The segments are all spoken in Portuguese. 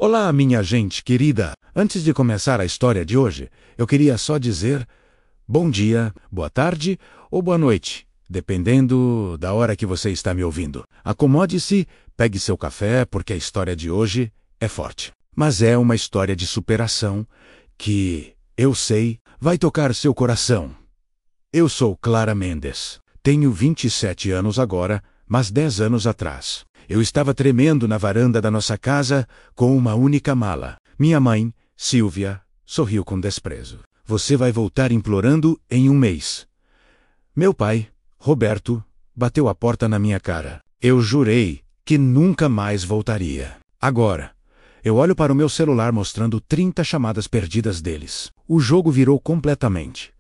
Olá, minha gente querida! Antes de começar a história de hoje, eu queria só dizer bom dia, boa tarde ou boa noite, dependendo da hora que você está me ouvindo. Acomode-se, pegue seu café, porque a história de hoje é forte. Mas é uma história de superação que, eu sei, vai tocar seu coração. Eu sou Clara Mendes. Tenho 27 anos agora, mas 10 anos atrás. Eu estava tremendo na varanda da nossa casa com uma única mala. Minha mãe, Silvia, sorriu com desprezo. Você vai voltar implorando em um mês. Meu pai, Roberto, bateu a porta na minha cara. Eu jurei que nunca mais voltaria. Agora, eu olho para o meu celular mostrando 30 chamadas perdidas deles. O jogo virou completamente.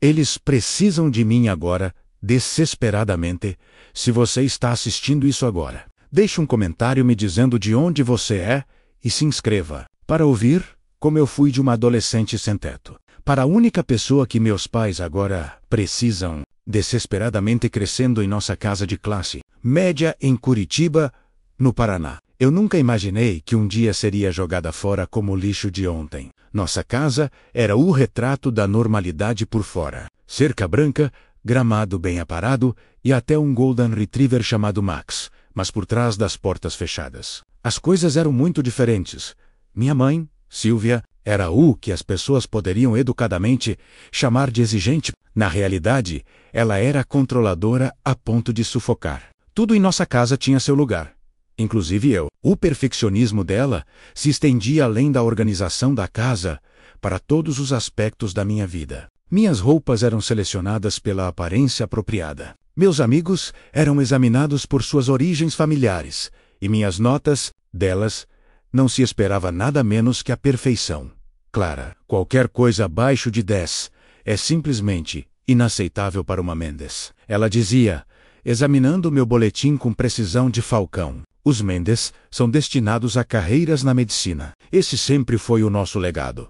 Eles precisam de mim agora, desesperadamente. Se você está assistindo isso agora, deixe um comentário me dizendo de onde você é e se inscreva para ouvir como eu fui de uma adolescente sem teto para a única pessoa que meus pais agora precisam, desesperadamente crescendo em nossa casa de classe média em Curitiba, no Paraná. Eu nunca imaginei que um dia seria jogada fora como lixo de ontem. Nossa casa era o retrato da normalidade por fora. Cerca branca, gramado bem aparado e até um Golden Retriever chamado Max, mas por trás das portas fechadas. As coisas eram muito diferentes. Minha mãe, Silvia, era o que as pessoas poderiam educadamente chamar de exigente. Na realidade, ela era controladora a ponto de sufocar. Tudo em nossa casa tinha seu lugar. Inclusive eu. O perfeccionismo dela se estendia além da organização da casa para todos os aspectos da minha vida. Minhas roupas eram selecionadas pela aparência apropriada. Meus amigos eram examinados por suas origens familiares, e minhas notas, delas, não se esperava nada menos que a perfeição. Clara, qualquer coisa abaixo de 10 é simplesmente inaceitável para uma Mendes. Ela dizia, examinando meu boletim com precisão de falcão. Os Mendes são destinados a carreiras na medicina. Esse sempre foi o nosso legado.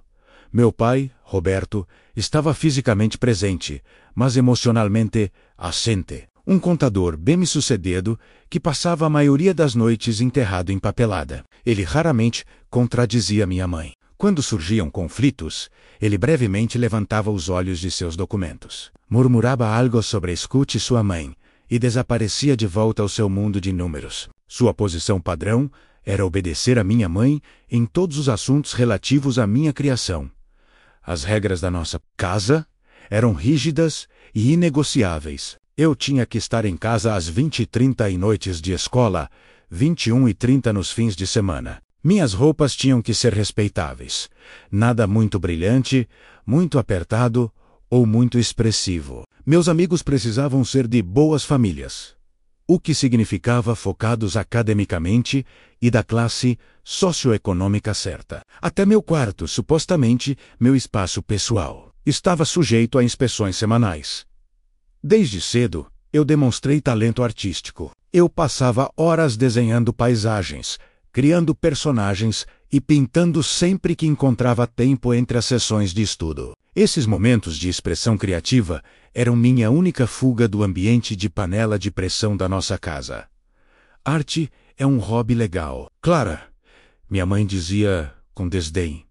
Meu pai, Roberto, estava fisicamente presente, mas emocionalmente assente. Um contador bem-sucedido que passava a maioria das noites enterrado em papelada. Ele raramente contradizia minha mãe. Quando surgiam conflitos, ele brevemente levantava os olhos de seus documentos. Murmurava algo sobre escute sua mãe e desaparecia de volta ao seu mundo de números. Sua posição padrão era obedecer a minha mãe em todos os assuntos relativos à minha criação. As regras da nossa casa eram rígidas e inegociáveis. Eu tinha que estar em casa às 20h30 em noites de escola, 21h30 nos fins de semana. Minhas roupas tinham que ser respeitáveis. Nada muito brilhante, muito apertado ou muito expressivo. Meus amigos precisavam ser de boas famílias, o que significava focados academicamente e da classe socioeconômica certa. Até meu quarto, supostamente meu espaço pessoal, estava sujeito a inspeções semanais. Desde cedo, eu demonstrei talento artístico. Eu passava horas desenhando paisagens, criando personagens e pintando sempre que encontrava tempo entre as sessões de estudo. Esses momentos de expressão criativa eram minha única fuga do ambiente de panela de pressão da nossa casa. Arte é um hobby legal. Clara, minha mãe dizia com desdém,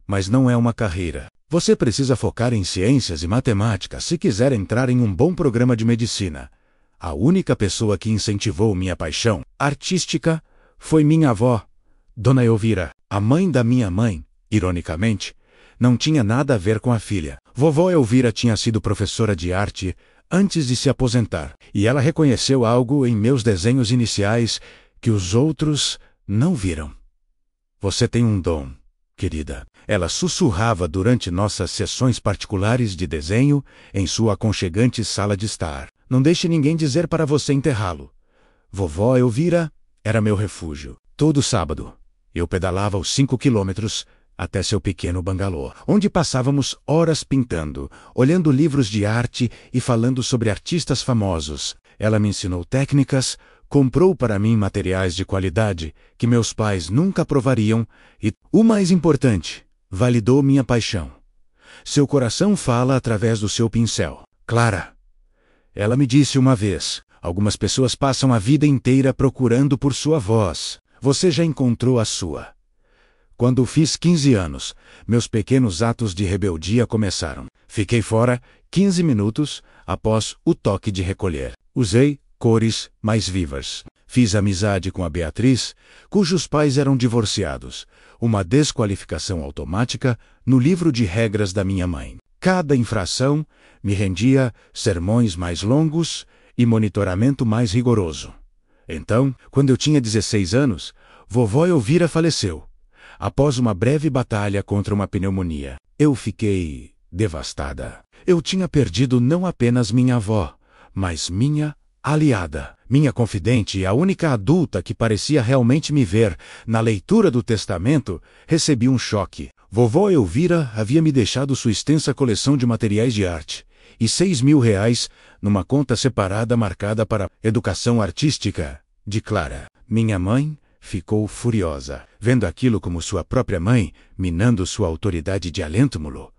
mas não é uma carreira. Você precisa focar em ciências e matemática se quiser entrar em um bom programa de medicina. A única pessoa que incentivou minha paixão artística foi minha avó, Dona Elvira. A mãe da minha mãe, ironicamente, não tinha nada a ver com a filha. Vovó Elvira tinha sido professora de arte antes de se aposentar, e ela reconheceu algo em meus desenhos iniciais que os outros não viram. Você tem um dom, querida. Ela sussurrava durante nossas sessões particulares de desenho em sua aconchegante sala de estar. Não deixe ninguém dizer para você enterrá-lo. Vovó Elvira era meu refúgio. Todo sábado, eu pedalava os 5 quilômetros até seu pequeno bangalô, onde passávamos horas pintando, olhando livros de arte e falando sobre artistas famosos. Ela me ensinou técnicas, comprou para mim materiais de qualidade que meus pais nunca provariam e, o mais importante, validou minha paixão. Seu coração fala através do seu pincel. Clara, ela me disse uma vez, algumas pessoas passam a vida inteira procurando por sua voz. Você já encontrou a sua. Quando fiz 15 anos, meus pequenos atos de rebeldia começaram. Fiquei fora 15 minutos após o toque de recolher. Usei cores mais vivas. Fiz amizade com a Beatriz, cujos pais eram divorciados. Uma desqualificação automática no livro de regras da minha mãe. Cada infração me rendia sermões mais longos e monitoramento mais rigoroso. Então, quando eu tinha 16 anos, vovó Elvira faleceu, após uma breve batalha contra uma pneumonia. Eu fiquei devastada. Eu tinha perdido não apenas minha avó, mas minha aliada, minha confidente e a única adulta que parecia realmente me ver. Na leitura do testamento, recebi um choque. Vovó Elvira havia me deixado sua extensa coleção de materiais de arte e R$ 6.000 numa conta separada marcada para educação artística de Clara. Minha mãe ficou furiosa, vendo aquilo como sua própria mãe, minando sua autoridade de alento-mulo.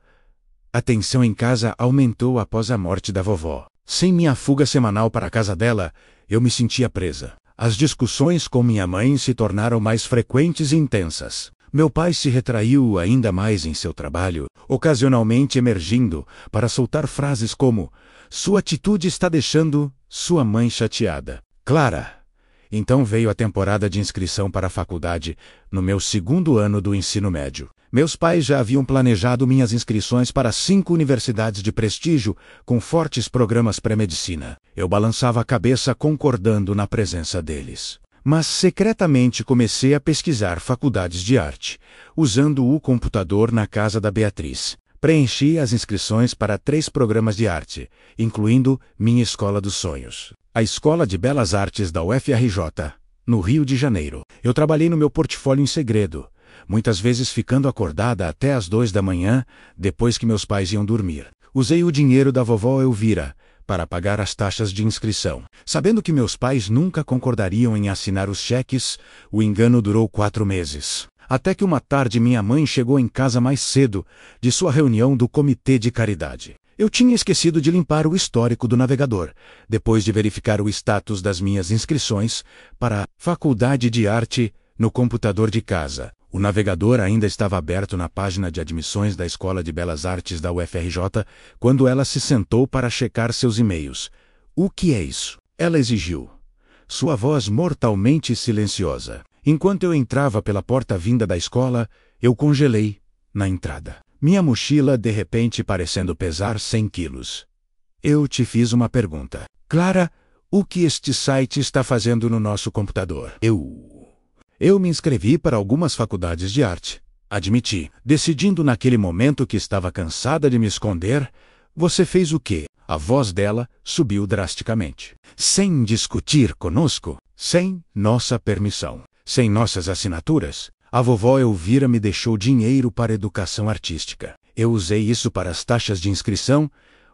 A tensão em casa aumentou após a morte da vovó. Sem minha fuga semanal para a casa dela, eu me sentia presa. As discussões com minha mãe se tornaram mais frequentes e intensas. Meu pai se retraiu ainda mais em seu trabalho, ocasionalmente emergindo para soltar frases como: "Sua atitude está deixando sua mãe chateada." Clara. Então veio a temporada de inscrição para a faculdade, no meu 2º ano do ensino médio. Meus pais já haviam planejado minhas inscrições para 5 universidades de prestígio, com fortes programas pré-medicina. Eu balançava a cabeça concordando na presença deles. Mas secretamente comecei a pesquisar faculdades de arte, usando o computador na casa da Beatriz. Preenchi as inscrições para 3 programas de arte, incluindo minha escola dos sonhos, a Escola de Belas Artes da UFRJ, no Rio de Janeiro. Eu trabalhei no meu portfólio em segredo, muitas vezes ficando acordada até às 2 da manhã, depois que meus pais iam dormir. Usei o dinheiro da vovó Elvira para pagar as taxas de inscrição. Sabendo que meus pais nunca concordariam em assinar os cheques, o engano durou 4 meses. Até que uma tarde minha mãe chegou em casa mais cedo de sua reunião do comitê de caridade. Eu tinha esquecido de limpar o histórico do navegador, depois de verificar o status das minhas inscrições para a Faculdade de Arte no computador de casa. O navegador ainda estava aberto na página de admissões da Escola de Belas Artes da UFRJ quando ela se sentou para checar seus e-mails. "O que é isso?" ela exigiu, sua voz mortalmente silenciosa. Enquanto eu entrava pela porta vinda da escola, eu congelei na entrada. Minha mochila de repente parecendo pesar 100 quilos. "Eu te fiz uma pergunta. Clara, o que este site está fazendo no nosso computador?" Eu me inscrevi para algumas faculdades de arte, admiti, decidindo naquele momento que estava cansada de me esconder. "Você fez o quê?" A voz dela subiu drasticamente. "Sem discutir conosco? Sem nossa permissão? Sem nossas assinaturas? A vovó Elvira me deixou dinheiro para educação artística. Eu usei isso para as taxas de inscrição."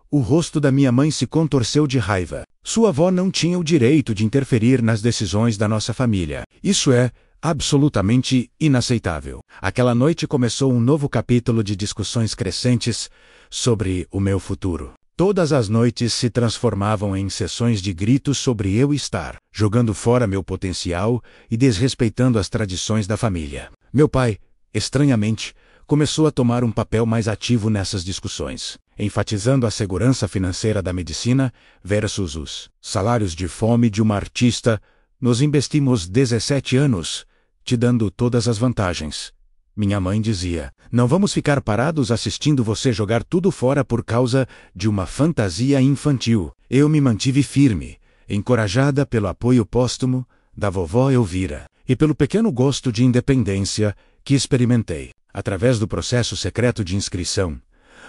O rosto da minha mãe se contorceu de raiva. Sua avó não tinha o direito de interferir nas decisões da nossa família. Isso é absolutamente inaceitável. Aquela noite começou um novo capítulo de discussões crescentes sobre o meu futuro. Todas as noites se transformavam em sessões de gritos sobre eu estar jogando fora meu potencial e desrespeitando as tradições da família. Meu pai, estranhamente, começou a tomar um papel mais ativo nessas discussões, enfatizando a segurança financeira da medicina versus os salários de fome de uma artista. "Nos investimos 17 anos, te dando todas as vantagens." Minha mãe dizia, "Não vamos ficar parados assistindo você jogar tudo fora por causa de uma fantasia infantil." Eu me mantive firme, encorajada pelo apoio póstumo da vovó Elvira e pelo pequeno gosto de independência que experimentei através do processo secreto de inscrição.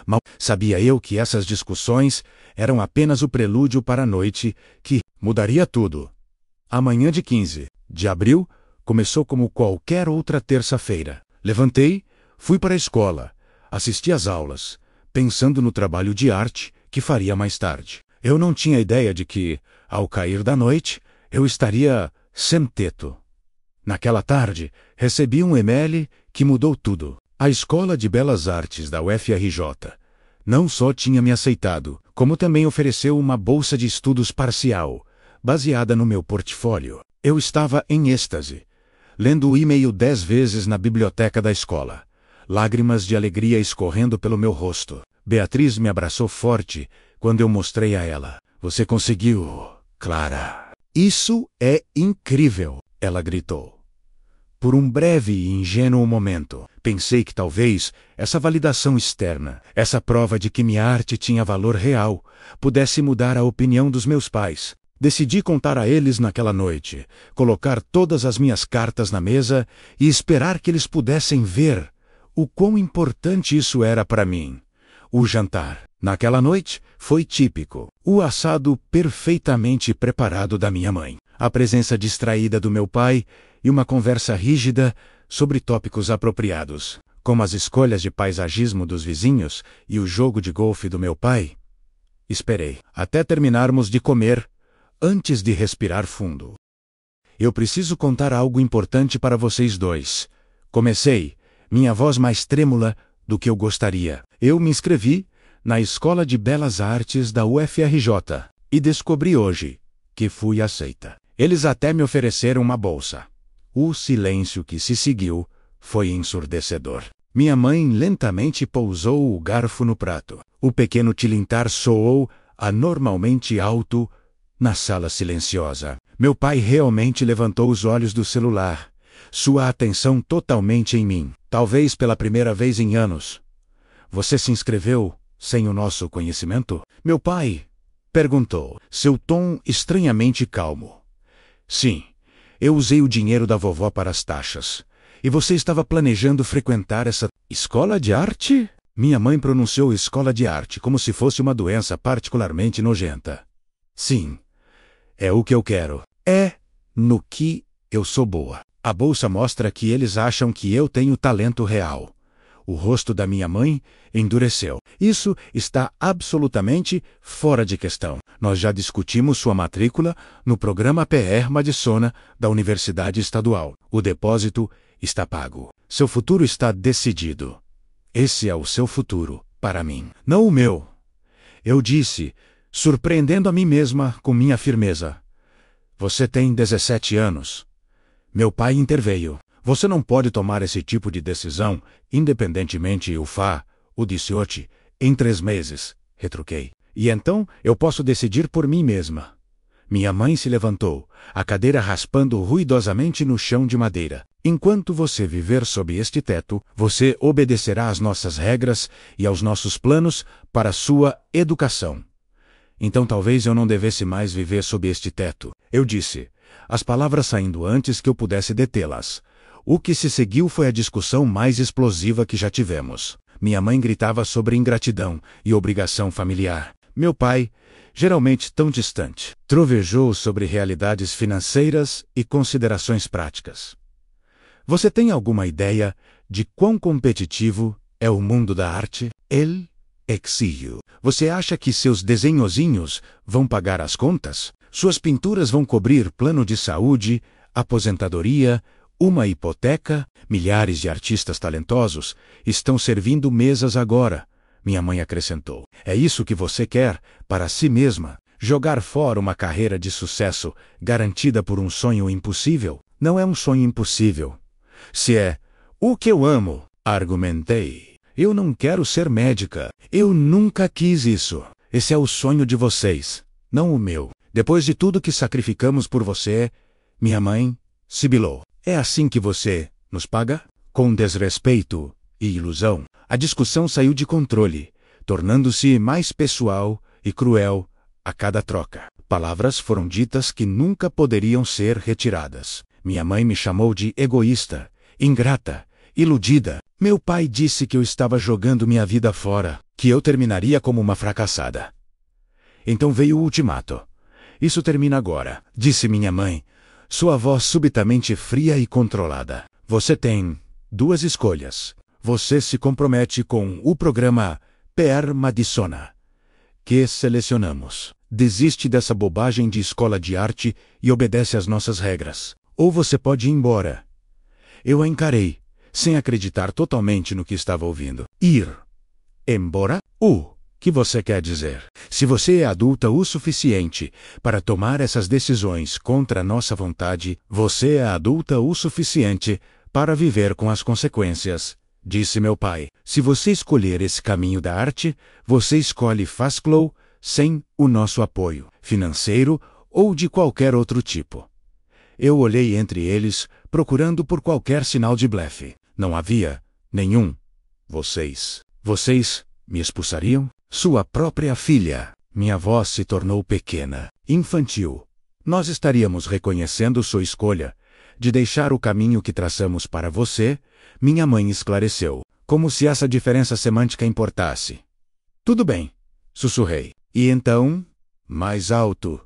Mal sabia eu que essas discussões eram apenas o prelúdio para a noite que mudaria tudo. A manhã de 15 de abril começou como qualquer outra terça-feira. Levantei, fui para a escola, assisti às aulas, pensando no trabalho de arte que faria mais tarde. Eu não tinha ideia de que, ao cair da noite, eu estaria sem teto. Naquela tarde, recebi um e-mail que mudou tudo. A Escola de Belas Artes da UFRJ não só tinha me aceitado, como também ofereceu uma bolsa de estudos parcial, baseada no meu portfólio. Eu estava em êxtase. lendo o e-mail 10 vezes na biblioteca da escola. Lágrimas de alegria escorrendo pelo meu rosto. Beatriz me abraçou forte quando eu mostrei a ela. Você conseguiu, Clara. Isso é incrível, ela gritou. Por um breve e ingênuo momento, pensei que talvez essa validação externa, essa prova de que minha arte tinha valor real, pudesse mudar a opinião dos meus pais. Decidi contar a eles naquela noite, colocar todas as minhas cartas na mesa e esperar que eles pudessem ver o quão importante isso era para mim. O jantar, naquela noite, foi típico. O assado perfeitamente preparado da minha mãe, a presença distraída do meu pai e uma conversa rígida sobre tópicos apropriados, como as escolhas de paisagismo dos vizinhos e o jogo de golfe do meu pai. Esperei até terminarmos de comer, antes de respirar fundo. Eu preciso contar algo importante para vocês dois. Comecei, minha voz mais trêmula do que eu gostaria. Eu me inscrevi na Escola de Belas Artes da UFRJ e descobri hoje que fui aceita. Eles até me ofereceram uma bolsa. O silêncio que se seguiu foi ensurdecedor. Minha mãe lentamente pousou o garfo no prato. O pequeno tilintar soou anormalmente alto na sala silenciosa. Meu pai realmente levantou os olhos do celular, sua atenção totalmente em mim, talvez pela primeira vez em anos. Você se inscreveu sem o nosso conhecimento? Meu pai perguntou, seu tom estranhamente calmo. Sim, eu usei o dinheiro da vovó para as taxas. E você estava planejando frequentar essa escola de arte? Minha mãe pronunciou escola de arte como se fosse uma doença particularmente nojenta. Sim, é o que eu quero. É no que eu sou boa. A bolsa mostra que eles acham que eu tenho talento real. O rosto da minha mãe endureceu. Isso está absolutamente fora de questão. Nós já discutimos sua matrícula no programa PR Madisona da Universidade Estadual. O depósito está pago. Seu futuro está decidido. Esse é o seu futuro, para mim, não o meu. Eu disse, surpreendendo a mim mesma com minha firmeza. Você tem 17 anos. Meu pai interveio. Você não pode tomar esse tipo de decisão, independentemente o 18, em 3 meses, retruquei. E então eu posso decidir por mim mesma. Minha mãe se levantou, a cadeira raspando ruidosamente no chão de madeira. Enquanto você viver sob este teto, você obedecerá às nossas regras e aos nossos planos para sua educação. Então talvez eu não devesse mais viver sob este teto, eu disse, as palavras saindo antes que eu pudesse detê-las. O que se seguiu foi a discussão mais explosiva que já tivemos. Minha mãe gritava sobre ingratidão e obrigação familiar. Meu pai, geralmente tão distante, trovejou sobre realidades financeiras e considerações práticas. Você tem alguma ideia de quão competitivo é o mundo da arte? El exílio. Você acha que seus desenhozinhos vão pagar as contas? Suas pinturas vão cobrir plano de saúde, aposentadoria, uma hipoteca? Milhares de artistas talentosos estão servindo mesas agora, minha mãe acrescentou. É isso que você quer para si mesma? Jogar fora uma carreira de sucesso garantida por um sonho impossível? Não é um sonho impossível. Se é o que eu amo, argumentei. Eu não quero ser médica. Eu nunca quis isso. Esse é o sonho de vocês, não o meu. Depois de tudo que sacrificamos por você, minha mãe sibilou. É assim que você nos paga? Com desrespeito e ilusão. A discussão saiu de controle, tornando-se mais pessoal e cruel a cada troca. Palavras foram ditas que nunca poderiam ser retiradas. Minha mãe me chamou de egoísta, ingrata, iludida. Meu pai disse que eu estava jogando minha vida fora, que eu terminaria como uma fracassada. Então veio o ultimato. Isso termina agora, disse minha mãe, sua voz subitamente fria e controlada. Você tem 2 escolhas. Você se compromete com o programa PR Madisona, que selecionamos. Desiste dessa bobagem de escola de arte e obedece às nossas regras. Ou você pode ir embora. Eu a encarei, sem acreditar totalmente no que estava ouvindo. Ir embora? O que você quer dizer? Se você é adulta o suficiente para tomar essas decisões contra nossa vontade, você é adulta o suficiente para viver com as consequências, disse meu pai. Se você escolher esse caminho da arte, você escolhe Fazclough sem o nosso apoio financeiro ou de qualquer outro tipo. Eu olhei entre eles, procurando por qualquer sinal de blefe. Não havia nenhum. Vocês me expulsariam? Sua própria filha. Minha voz se tornou pequena, infantil. Nós estaríamos reconhecendo sua escolha de deixar o caminho que traçamos para você, minha mãe esclareceu, como se essa diferença semântica importasse. Tudo bem, sussurrei. E então, mais alto.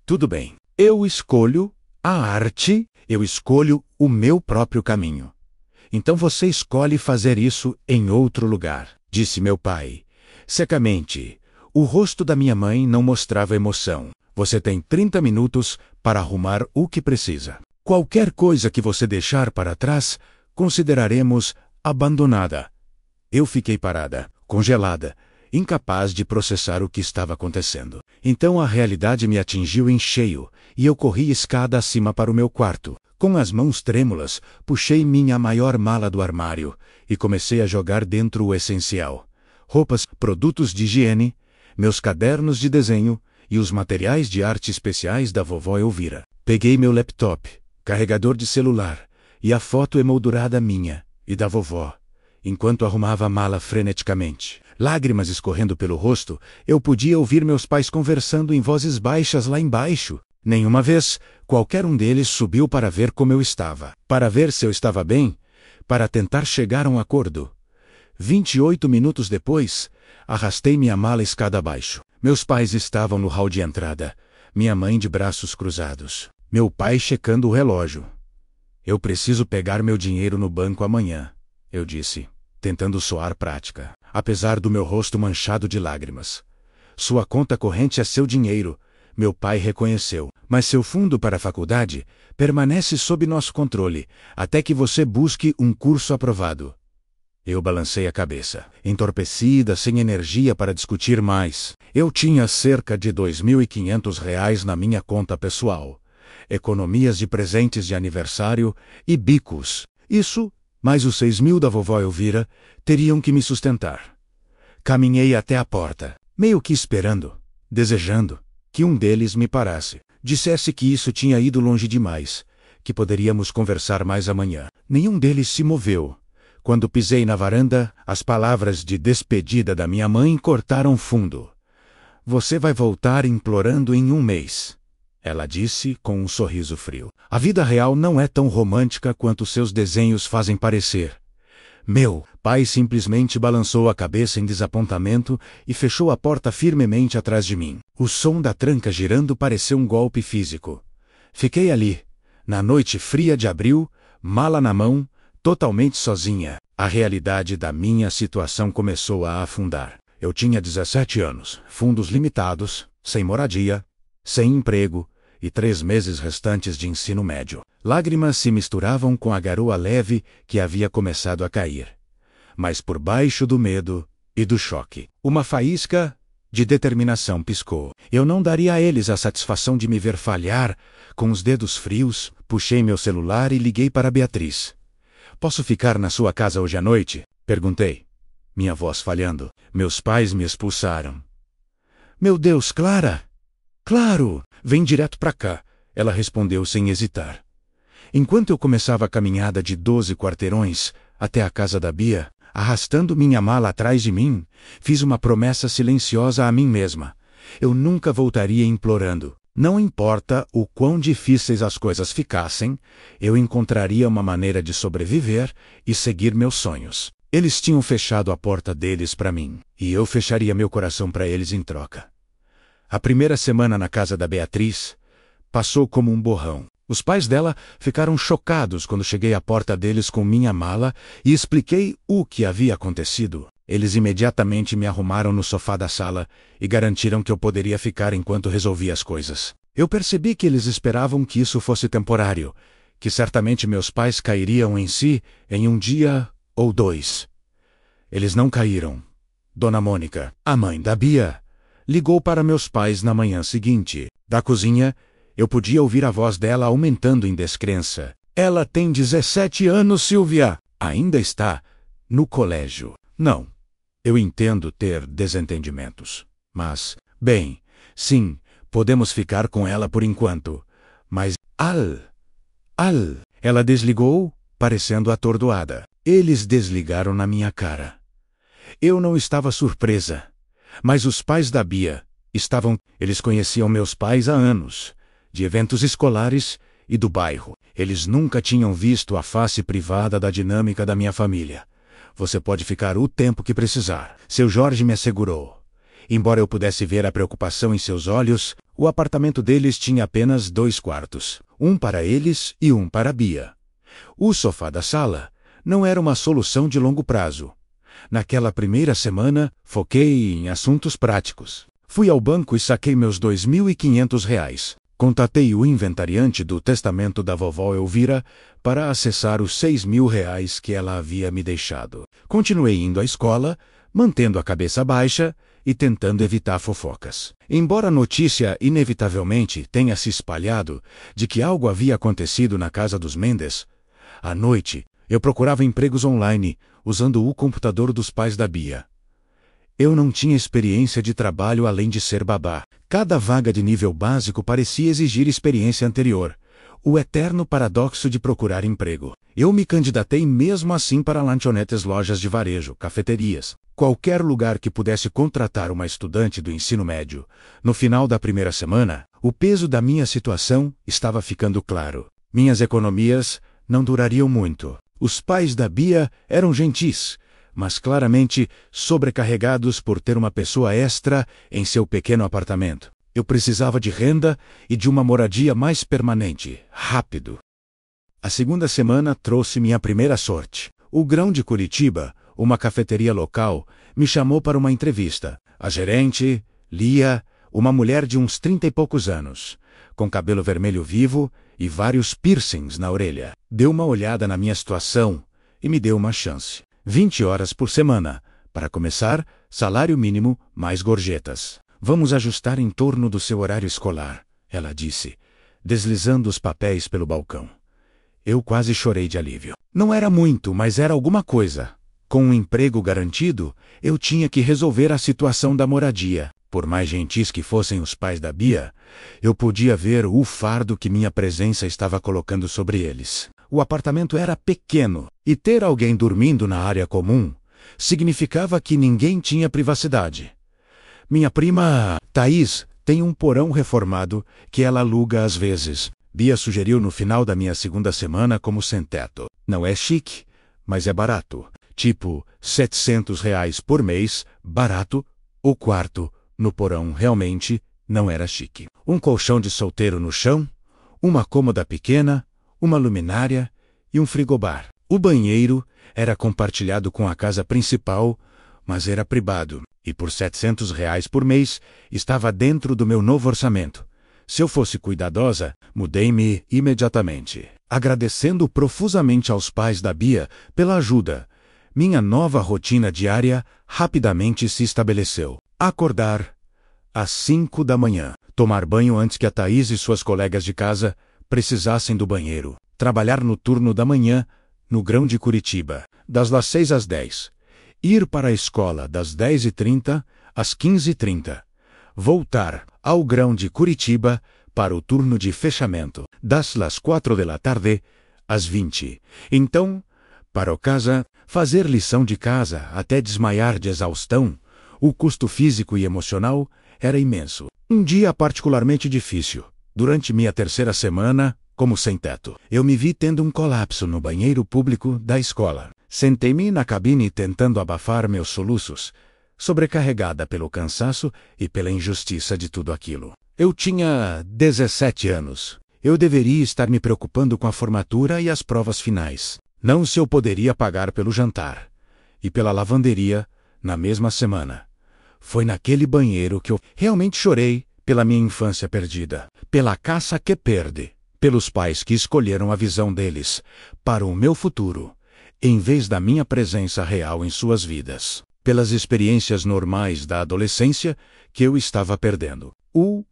Tudo bem. Eu escolho a arte, eu escolho o meu próprio caminho. Então você escolhe fazer isso em outro lugar, disse meu pai. Secamente, o rosto da minha mãe não mostrava emoção. Você tem 30 minutos para arrumar o que precisa. Qualquer coisa que você deixar para trás, consideraremos abandonada. Eu fiquei parada, congelada, incapaz de processar o que estava acontecendo. Então a realidade me atingiu em cheio, e eu corri escada acima para o meu quarto. Com as mãos trêmulas, puxei minha maior mala do armário e comecei a jogar dentro o essencial. Roupas, produtos de higiene, meus cadernos de desenho e os materiais de arte especiais da vovó Elvira. Peguei meu laptop, carregador de celular e a foto emoldurada minha e da vovó, enquanto arrumava a mala freneticamente. Lágrimas escorrendo pelo rosto, eu podia ouvir meus pais conversando em vozes baixas lá embaixo. Nenhuma vez, qualquer um deles subiu para ver como eu estava, para ver se eu estava bem, para tentar chegar a um acordo. 28 minutos depois, arrastei minha mala escada abaixo. Meus pais estavam no hall de entrada, minha mãe de braços cruzados, meu pai checando o relógio. Eu preciso pegar meu dinheiro no banco amanhã, eu disse, tentando soar prática, apesar do meu rosto manchado de lágrimas. Sua conta corrente é seu dinheiro, meu pai reconheceu, mas seu fundo para a faculdade permanece sob nosso controle, até que você busque um curso aprovado. Eu balancei a cabeça, entorpecida, sem energia para discutir mais. Eu tinha cerca de R$ 2.500 na minha conta pessoal. Economias de presentes de aniversário e bicos. Isso, mais os 6.000 da vovó Elvira, teriam que me sustentar. Caminhei até a porta, meio que esperando, desejando que um deles me parasse, dissesse que isso tinha ido longe demais, que poderíamos conversar mais amanhã. Nenhum deles se moveu. Quando pisei na varanda, as palavras de despedida da minha mãe cortaram fundo. Você vai voltar implorando em um mês, ela disse com um sorriso frio. A vida real não é tão romântica quanto seus desenhos fazem parecer. Meu pai simplesmente balançou a cabeça em desapontamento e fechou a porta firmemente atrás de mim. O som da tranca girando pareceu um golpe físico. Fiquei ali, na noite fria de abril, mala na mão, totalmente sozinha. A realidade da minha situação começou a afundar. Eu tinha 17 anos, fundos limitados, sem moradia, sem emprego e 3 meses restantes de ensino médio. Lágrimas se misturavam com a garoa leve que havia começado a cair. Mas por baixo do medo e do choque, uma faísca de determinação piscou. Eu não daria a eles a satisfação de me ver falhar. Com os dedos frios, puxei meu celular e liguei para Beatriz. Posso ficar na sua casa hoje à noite? Perguntei. Minha voz falhando. Meus pais me expulsaram. Meu Deus, Clara! Claro! Vem direto para cá, ela respondeu sem hesitar. Enquanto eu começava a caminhada de 12 quarteirões até a casa da Bia, arrastando minha mala atrás de mim, fiz uma promessa silenciosa a mim mesma. Eu nunca voltaria implorando. Não importa o quão difíceis as coisas ficassem, eu encontraria uma maneira de sobreviver e seguir meus sonhos. Eles tinham fechado a porta deles para mim, e eu fecharia meu coração para eles em troca. A primeira semana na casa da Beatriz passou como um borrão. Os pais dela ficaram chocados quando cheguei à porta deles com minha mala e expliquei o que havia acontecido. Eles imediatamente me arrumaram no sofá da sala e garantiram que eu poderia ficar enquanto resolvia as coisas. Eu percebi que eles esperavam que isso fosse temporário, que certamente meus pais cairiam em si em um dia ou 2. Eles não caíram. Dona Mônica, a mãe da Bia, ligou para meus pais na manhã seguinte. Da cozinha, eu podia ouvir a voz dela aumentando em descrença. Ela tem 17 anos, Silvia. Ainda está no colégio. Não. Eu entendo ter desentendimentos. Mas, bem, sim, podemos ficar com ela por enquanto. Mas, ela desligou, parecendo atordoada. Eles desligaram na minha cara. Eu não estava surpresa. Mas os pais da Bia estavam... Eles conheciam meus pais há anos, de eventos escolares e do bairro. Eles nunca tinham visto a face privada da dinâmica da minha família. Você pode ficar o tempo que precisar. Seu Jorge me assegurou. Embora eu pudesse ver a preocupação em seus olhos, o apartamento deles tinha apenas 2 quartos. Um para eles e um para Bia. O sofá da sala não era uma solução de longo prazo. Naquela primeira semana, foquei em assuntos práticos. Fui ao banco e saquei meus R$ 2.500. Contatei o inventariante do testamento da vovó Elvira para acessar os R$ 6.000 que ela havia me deixado. Continuei indo à escola, mantendo a cabeça baixa e tentando evitar fofocas. Embora a notícia inevitavelmente tenha se espalhado de que algo havia acontecido na casa dos Mendes, à noite eu procurava empregos online usando o computador dos pais da Bia. Eu não tinha experiência de trabalho além de ser babá. Cada vaga de nível básico parecia exigir experiência anterior. O eterno paradoxo de procurar emprego. Eu me candidatei mesmo assim para lanchonetes, lojas de varejo, cafeterias, qualquer lugar que pudesse contratar uma estudante do ensino médio. No final da primeira semana, o peso da minha situação estava ficando claro. Minhas economias não durariam muito. Os pais da Bia eram gentis, mas claramente sobrecarregados por ter uma pessoa extra em seu pequeno apartamento. Eu precisava de renda e de uma moradia mais permanente, rápido. A segunda semana trouxe minha primeira sorte. O Grão de Curitiba, uma cafeteria local, me chamou para uma entrevista. A gerente, Lia, uma mulher de uns 30 e poucos anos, com cabelo vermelho vivo e vários piercings na orelha, deu uma olhada na minha situação e me deu uma chance. 20 horas por semana. Para começar, salário mínimo mais gorjetas. Vamos ajustar em torno do seu horário escolar, ela disse, deslizando os papéis pelo balcão. Eu quase chorei de alívio. Não era muito, mas era alguma coisa. Com um emprego garantido, eu tinha que resolver a situação da moradia. Por mais gentis que fossem os pais da Bia, eu podia ver o fardo que minha presença estava colocando sobre eles. O apartamento era pequeno, e ter alguém dormindo na área comum significava que ninguém tinha privacidade. Minha prima, Thaís, tem um porão reformado que ela aluga às vezes. Bia sugeriu no final da minha segunda semana como sem-teto. Não é chique, mas é barato. Tipo, R$ 700 por mês, barato. O quarto, no porão, realmente não era chique. Um colchão de solteiro no chão, uma cômoda pequena, uma luminária e um frigobar. O banheiro era compartilhado com a casa principal, mas era privado, e por R$ 700 por mês estava dentro do meu novo orçamento. Se eu fosse cuidadosa, mudei-me imediatamente. Agradecendo profusamente aos pais da Bia pela ajuda, minha nova rotina diária rapidamente se estabeleceu. Acordar às 5 da manhã, tomar banho antes que a Thaís e suas colegas de casa precisassem do banheiro, trabalhar no turno da manhã, no Grão de Curitiba, das 6 às 10, ir para a escola das 10h30 às 15h30, voltar ao Grão de Curitiba para o turno de fechamento, das 4 da tarde às 20. Então, para casa, fazer lição de casa até desmaiar de exaustão. O custo físico e emocional era imenso. Um dia particularmente difícil. Durante minha terceira semana, como sem-teto, eu me vi tendo um colapso no banheiro público da escola. Sentei-me na cabine tentando abafar meus soluços, sobrecarregada pelo cansaço e pela injustiça de tudo aquilo. Eu tinha 17 anos. Eu deveria estar me preocupando com a formatura e as provas finais. Não se eu poderia pagar pelo jantar e pela lavanderia na mesma semana. Foi naquele banheiro que eu realmente chorei pela minha infância perdida, pela caça que perde, pelos pais que escolheram a visão deles para o meu futuro, em vez da minha presença real em suas vidas. pelas experiências normais da adolescência que eu estava perdendo.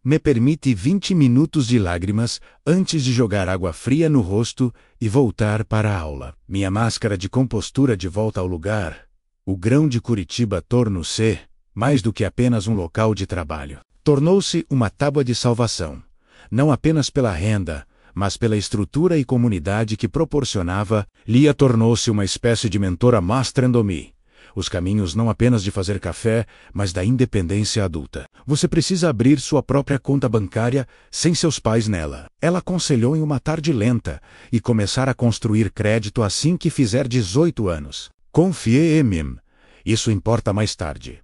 Me permite 20 minutos de lágrimas antes de jogar água fria no rosto e voltar para a aula. Minha máscara de compostura de volta ao lugar. O grão de Curitiba tornou-se, mais do que apenas um local de trabalho, tornou-se uma tábua de salvação, não apenas pela renda, mas pela estrutura e comunidade que proporcionava. Lia tornou-se uma espécie de mentora master-me. Os caminhos não apenas de fazer café, mas da independência adulta. Você precisa abrir sua própria conta bancária sem seus pais nela. Ela aconselhou em uma tarde lenta e começar a construir crédito assim que fizer 18 anos. Confie em mim. Isso importa mais tarde.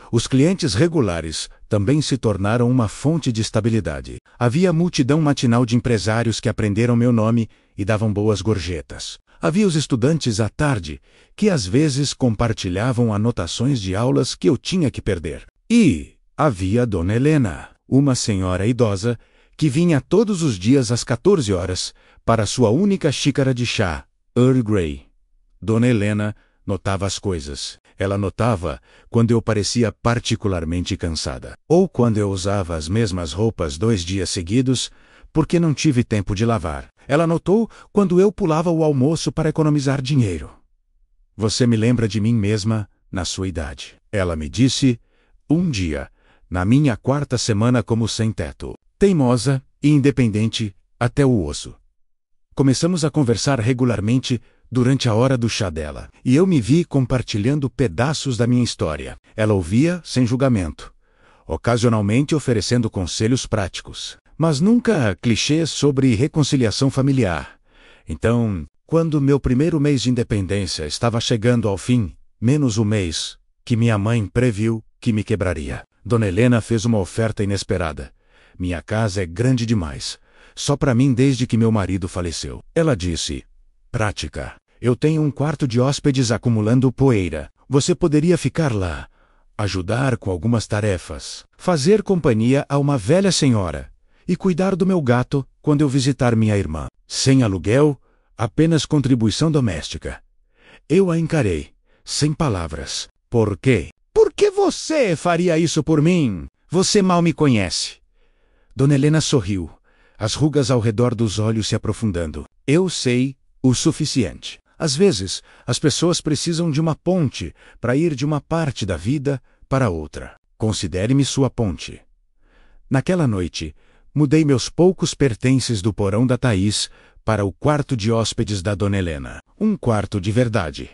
Os clientes regulares também se tornaram uma fonte de estabilidade. Havia multidão matinal de empresários que aprenderam meu nome e davam boas gorjetas. Havia os estudantes à tarde, que às vezes compartilhavam anotações de aulas que eu tinha que perder. E havia Dona Helena, uma senhora idosa, que vinha todos os dias às 14 horas para sua única xícara de chá, Earl Grey. Dona Helena notava as coisas. Ela notava quando eu parecia particularmente cansada, ou quando eu usava as mesmas roupas 2 dias seguidos, porque não tive tempo de lavar. Ela notou quando eu pulava o almoço para economizar dinheiro. Você me lembra de mim mesma na sua idade. Ela me disse, um dia, na minha 4ª semana como sem-teto, teimosa e independente até o osso. Começamos a conversar regularmente durante a hora do chá dela, e eu me vi compartilhando pedaços da minha história. Ela ouvia sem julgamento, ocasionalmente oferecendo conselhos práticos, mas nunca clichês sobre reconciliação familiar. Então, quando meu primeiro mês de independência estava chegando ao fim, menos o mês que minha mãe previu que me quebraria, Dona Helena fez uma oferta inesperada. Minha casa é grande demais, só para mim desde que meu marido faleceu. Ela disse, prática. Eu tenho um quarto de hóspedes acumulando poeira. Você poderia ficar lá, ajudar com algumas tarefas, fazer companhia a uma velha senhora e cuidar do meu gato quando eu visitar minha irmã. Sem aluguel, apenas contribuição doméstica. Eu a encarei, sem palavras. Por quê? Por que você faria isso por mim? Você mal me conhece. Dona Helena sorriu, as rugas ao redor dos olhos se aprofundando. Eu sei o suficiente. Às vezes, as pessoas precisam de uma ponte para ir de uma parte da vida para outra. Considere-me sua ponte. Naquela noite, mudei meus poucos pertences do porão da Thaís para o quarto de hóspedes da Dona Helena. Um quarto de verdade.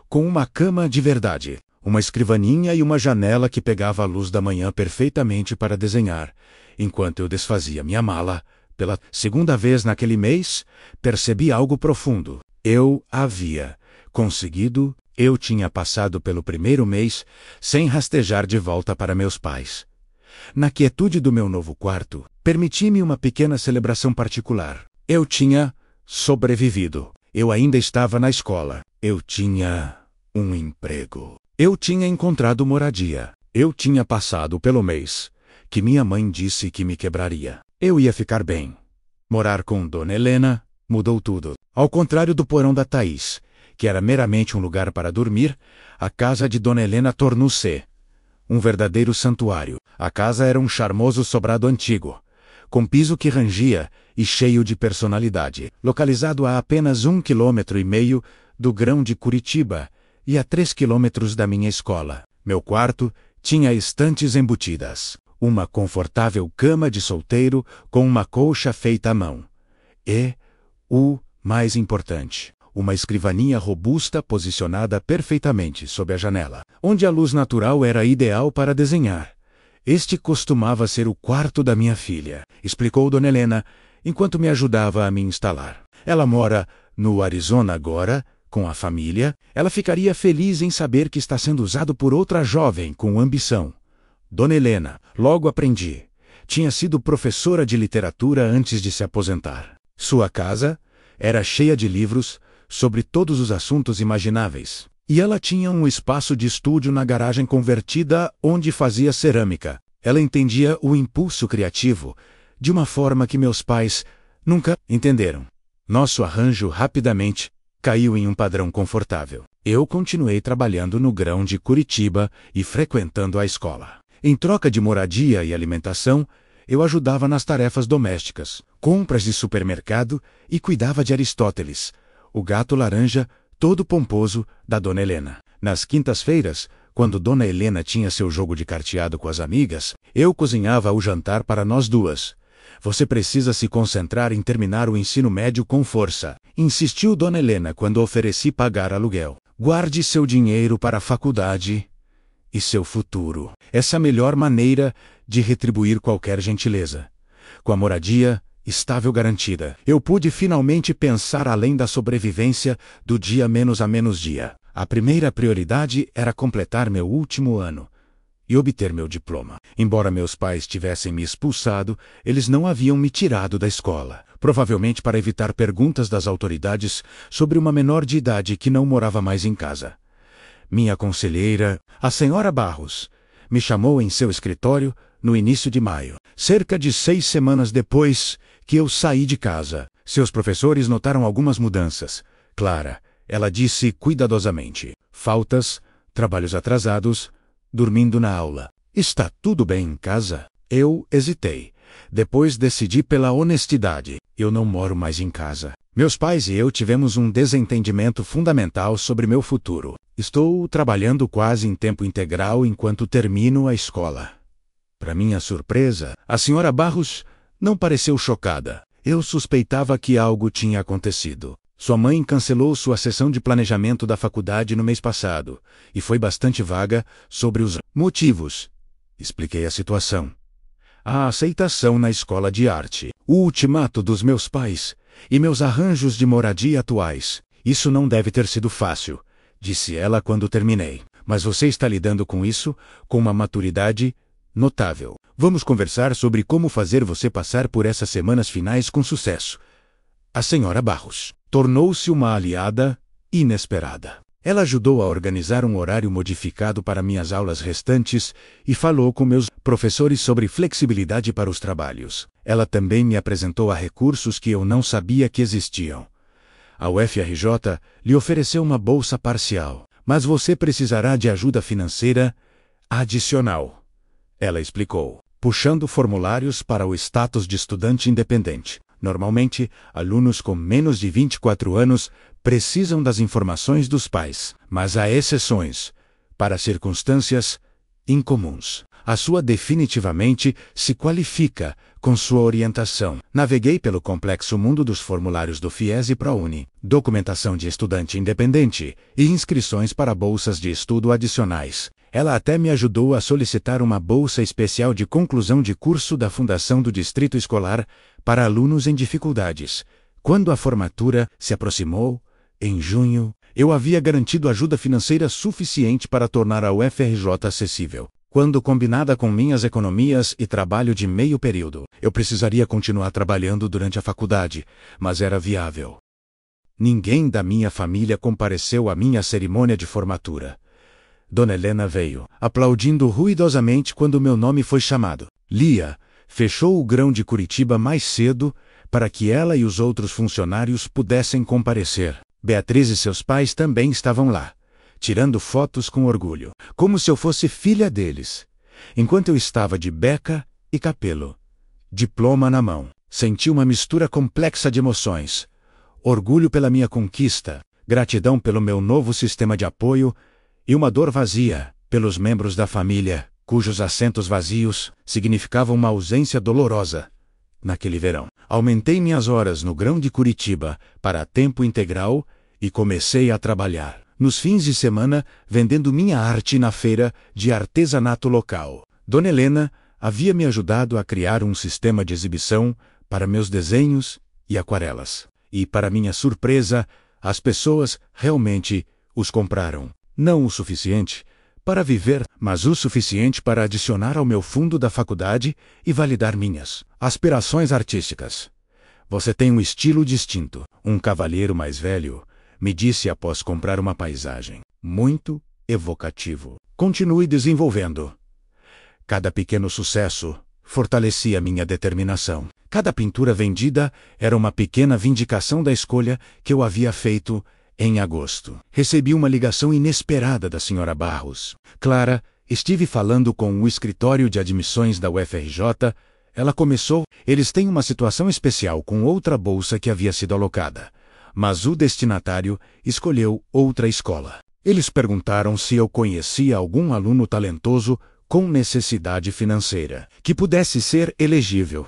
Com uma cama de verdade, uma escrivaninha e uma janela que pegava a luz da manhã perfeitamente para desenhar. Enquanto eu desfazia minha mala, pela 2ª vez naquele mês, percebi algo profundo. Eu havia conseguido, eu tinha passado pelo primeiro mês sem rastejar de volta para meus pais. Na quietude do meu novo quarto, permiti-me uma pequena celebração particular. Eu tinha sobrevivido. Eu ainda estava na escola. Eu tinha um emprego. Eu tinha encontrado moradia. Eu tinha passado pelo mês que minha mãe disse que me quebraria. Eu ia ficar bem. Morar com Dona Helena mudou tudo. Ao contrário do porão da Thaís, que era meramente um lugar para dormir, a casa de Dona Helena tornou-se um verdadeiro santuário. A casa era um charmoso sobrado antigo, com piso que rangia e cheio de personalidade, localizado a apenas 1,5 km do grão de Curitiba e a 3 km da minha escola. Meu quarto tinha estantes embutidas, uma confortável cama de solteiro com uma colcha feita à mão e, o mais importante, uma escrivaninha robusta posicionada perfeitamente sob a janela, onde a luz natural era ideal para desenhar. Este costumava ser o quarto da minha filha, explicou Dona Helena, enquanto me ajudava a me instalar. Ela mora no Arizona agora, com a família. Ela ficaria feliz em saber que está sendo usado por outra jovem com ambição. Dona Helena, logo aprendi, tinha sido professora de literatura antes de se aposentar. Sua casa era cheia de livros sobre todos os assuntos imagináveis. E ela tinha um espaço de estúdio na garagem convertida onde fazia cerâmica. Ela entendia o impulso criativo de uma forma que meus pais nunca entenderam. Nosso arranjo rapidamente caiu em um padrão confortável. Eu continuei trabalhando no grão de Curitiba e frequentando a escola. Em troca de moradia e alimentação, eu ajudava nas tarefas domésticas, compras de supermercado e cuidava de Aristóteles, o gato laranja, todo pomposo, da Dona Helena. Nas quintas-feiras, quando Dona Helena tinha seu jogo de carteado com as amigas, eu cozinhava o jantar para nós duas. Você precisa se concentrar em terminar o ensino médio com força, insistiu Dona Helena quando ofereci pagar aluguel. Guarde seu dinheiro para a faculdade e seu futuro. Essa é a melhor maneira de retribuir qualquer gentileza. Com a moradia estável garantida, eu pude finalmente pensar além da sobrevivência do dia menos a menos dia. A primeira prioridade era completar meu último ano e obter meu diploma. Embora meus pais tivessem me expulsado, eles não haviam me tirado da escola, provavelmente para evitar perguntas das autoridades sobre uma menor de idade que não morava mais em casa. Minha conselheira, a senhora Barros, me chamou em seu escritório no início de maio, cerca de 6 semanas depois que eu saí de casa. Seus professores notaram algumas mudanças. Clara, ela disse cuidadosamente: faltas, trabalhos atrasados, dormindo na aula. Está tudo bem em casa? Eu hesitei. Depois decidi pela honestidade. Eu não moro mais em casa. Meus pais e eu tivemos um desentendimento fundamental sobre meu futuro. Estou trabalhando quase em tempo integral enquanto termino a escola. Para minha surpresa, a senhora Barros não pareceu chocada. Eu suspeitava que algo tinha acontecido. Sua mãe cancelou sua sessão de planejamento da faculdade no mês passado e foi bastante vaga sobre os motivos. Expliquei a situação. A aceitação na escola de arte, o ultimato dos meus pais e meus arranjos de moradia atuais. Isso não deve ter sido fácil, disse ela quando terminei. Mas você está lidando com isso com uma maturidade notável. Vamos conversar sobre como fazer você passar por essas semanas finais com sucesso. A senhora Barros tornou-se uma aliada inesperada. Ela ajudou a organizar um horário modificado para minhas aulas restantes e falou com meus professores sobre flexibilidade para os trabalhos. Ela também me apresentou a recursos que eu não sabia que existiam. A UFRJ lhe ofereceu uma bolsa parcial, mas você precisará de ajuda financeira adicional. Ela explicou, puxando formulários para o status de estudante independente. Normalmente, alunos com menos de 24 anos precisam das informações dos pais, mas há exceções, para circunstâncias incomuns. A sua definitivamente se qualifica com sua orientação. Naveguei pelo complexo mundo dos formulários do FIES e ProUni, documentação de estudante independente e inscrições para bolsas de estudo adicionais. Ela até me ajudou a solicitar uma bolsa especial de conclusão de curso da Fundação do Distrito Escolar para alunos em dificuldades. Quando a formatura se aproximou, em junho, eu havia garantido ajuda financeira suficiente para tornar a UFRJ acessível. Quando combinada com minhas economias e trabalho de meio período, eu precisaria continuar trabalhando durante a faculdade, mas era viável. Ninguém da minha família compareceu à minha cerimônia de formatura. Dona Helena veio, aplaudindo ruidosamente quando meu nome foi chamado. Lia fechou o grão de Curitiba mais cedo para que ela e os outros funcionários pudessem comparecer. Beatriz e seus pais também estavam lá, tirando fotos com orgulho, como se eu fosse filha deles. Enquanto eu estava de beca e capelo, diploma na mão, senti uma mistura complexa de emoções. Orgulho pela minha conquista, gratidão pelo meu novo sistema de apoio e uma dor vazia pelos membros da família, cujos assentos vazios significavam uma ausência dolorosa. Naquele verão, aumentei minhas horas no grão de Curitiba para tempo integral e comecei a trabalhar, nos fins de semana, vendendo minha arte na feira de artesanato local. Dona Helena havia me ajudado a criar um sistema de exibição para meus desenhos e aquarelas. E, para minha surpresa, as pessoas realmente os compraram. Não o suficiente para viver, mas o suficiente para adicionar ao meu fundo da faculdade e validar minhas aspirações artísticas. Você tem um estilo distinto. Um cavalheiro mais velho me disse após comprar uma paisagem. Muito evocativo. Continue desenvolvendo. Cada pequeno sucesso fortalecia minha determinação. Cada pintura vendida era uma pequena vindicação da escolha que eu havia feito Em agosto, recebi uma ligação inesperada da Sra. Barros. Clara, estive falando com o escritório de admissões da UFRJ. Ela começou. Eles têm uma situação especial com outra bolsa que havia sido alocada, mas o destinatário escolheu outra escola. Eles perguntaram se eu conhecia algum aluno talentoso com necessidade financeira que pudesse ser elegível.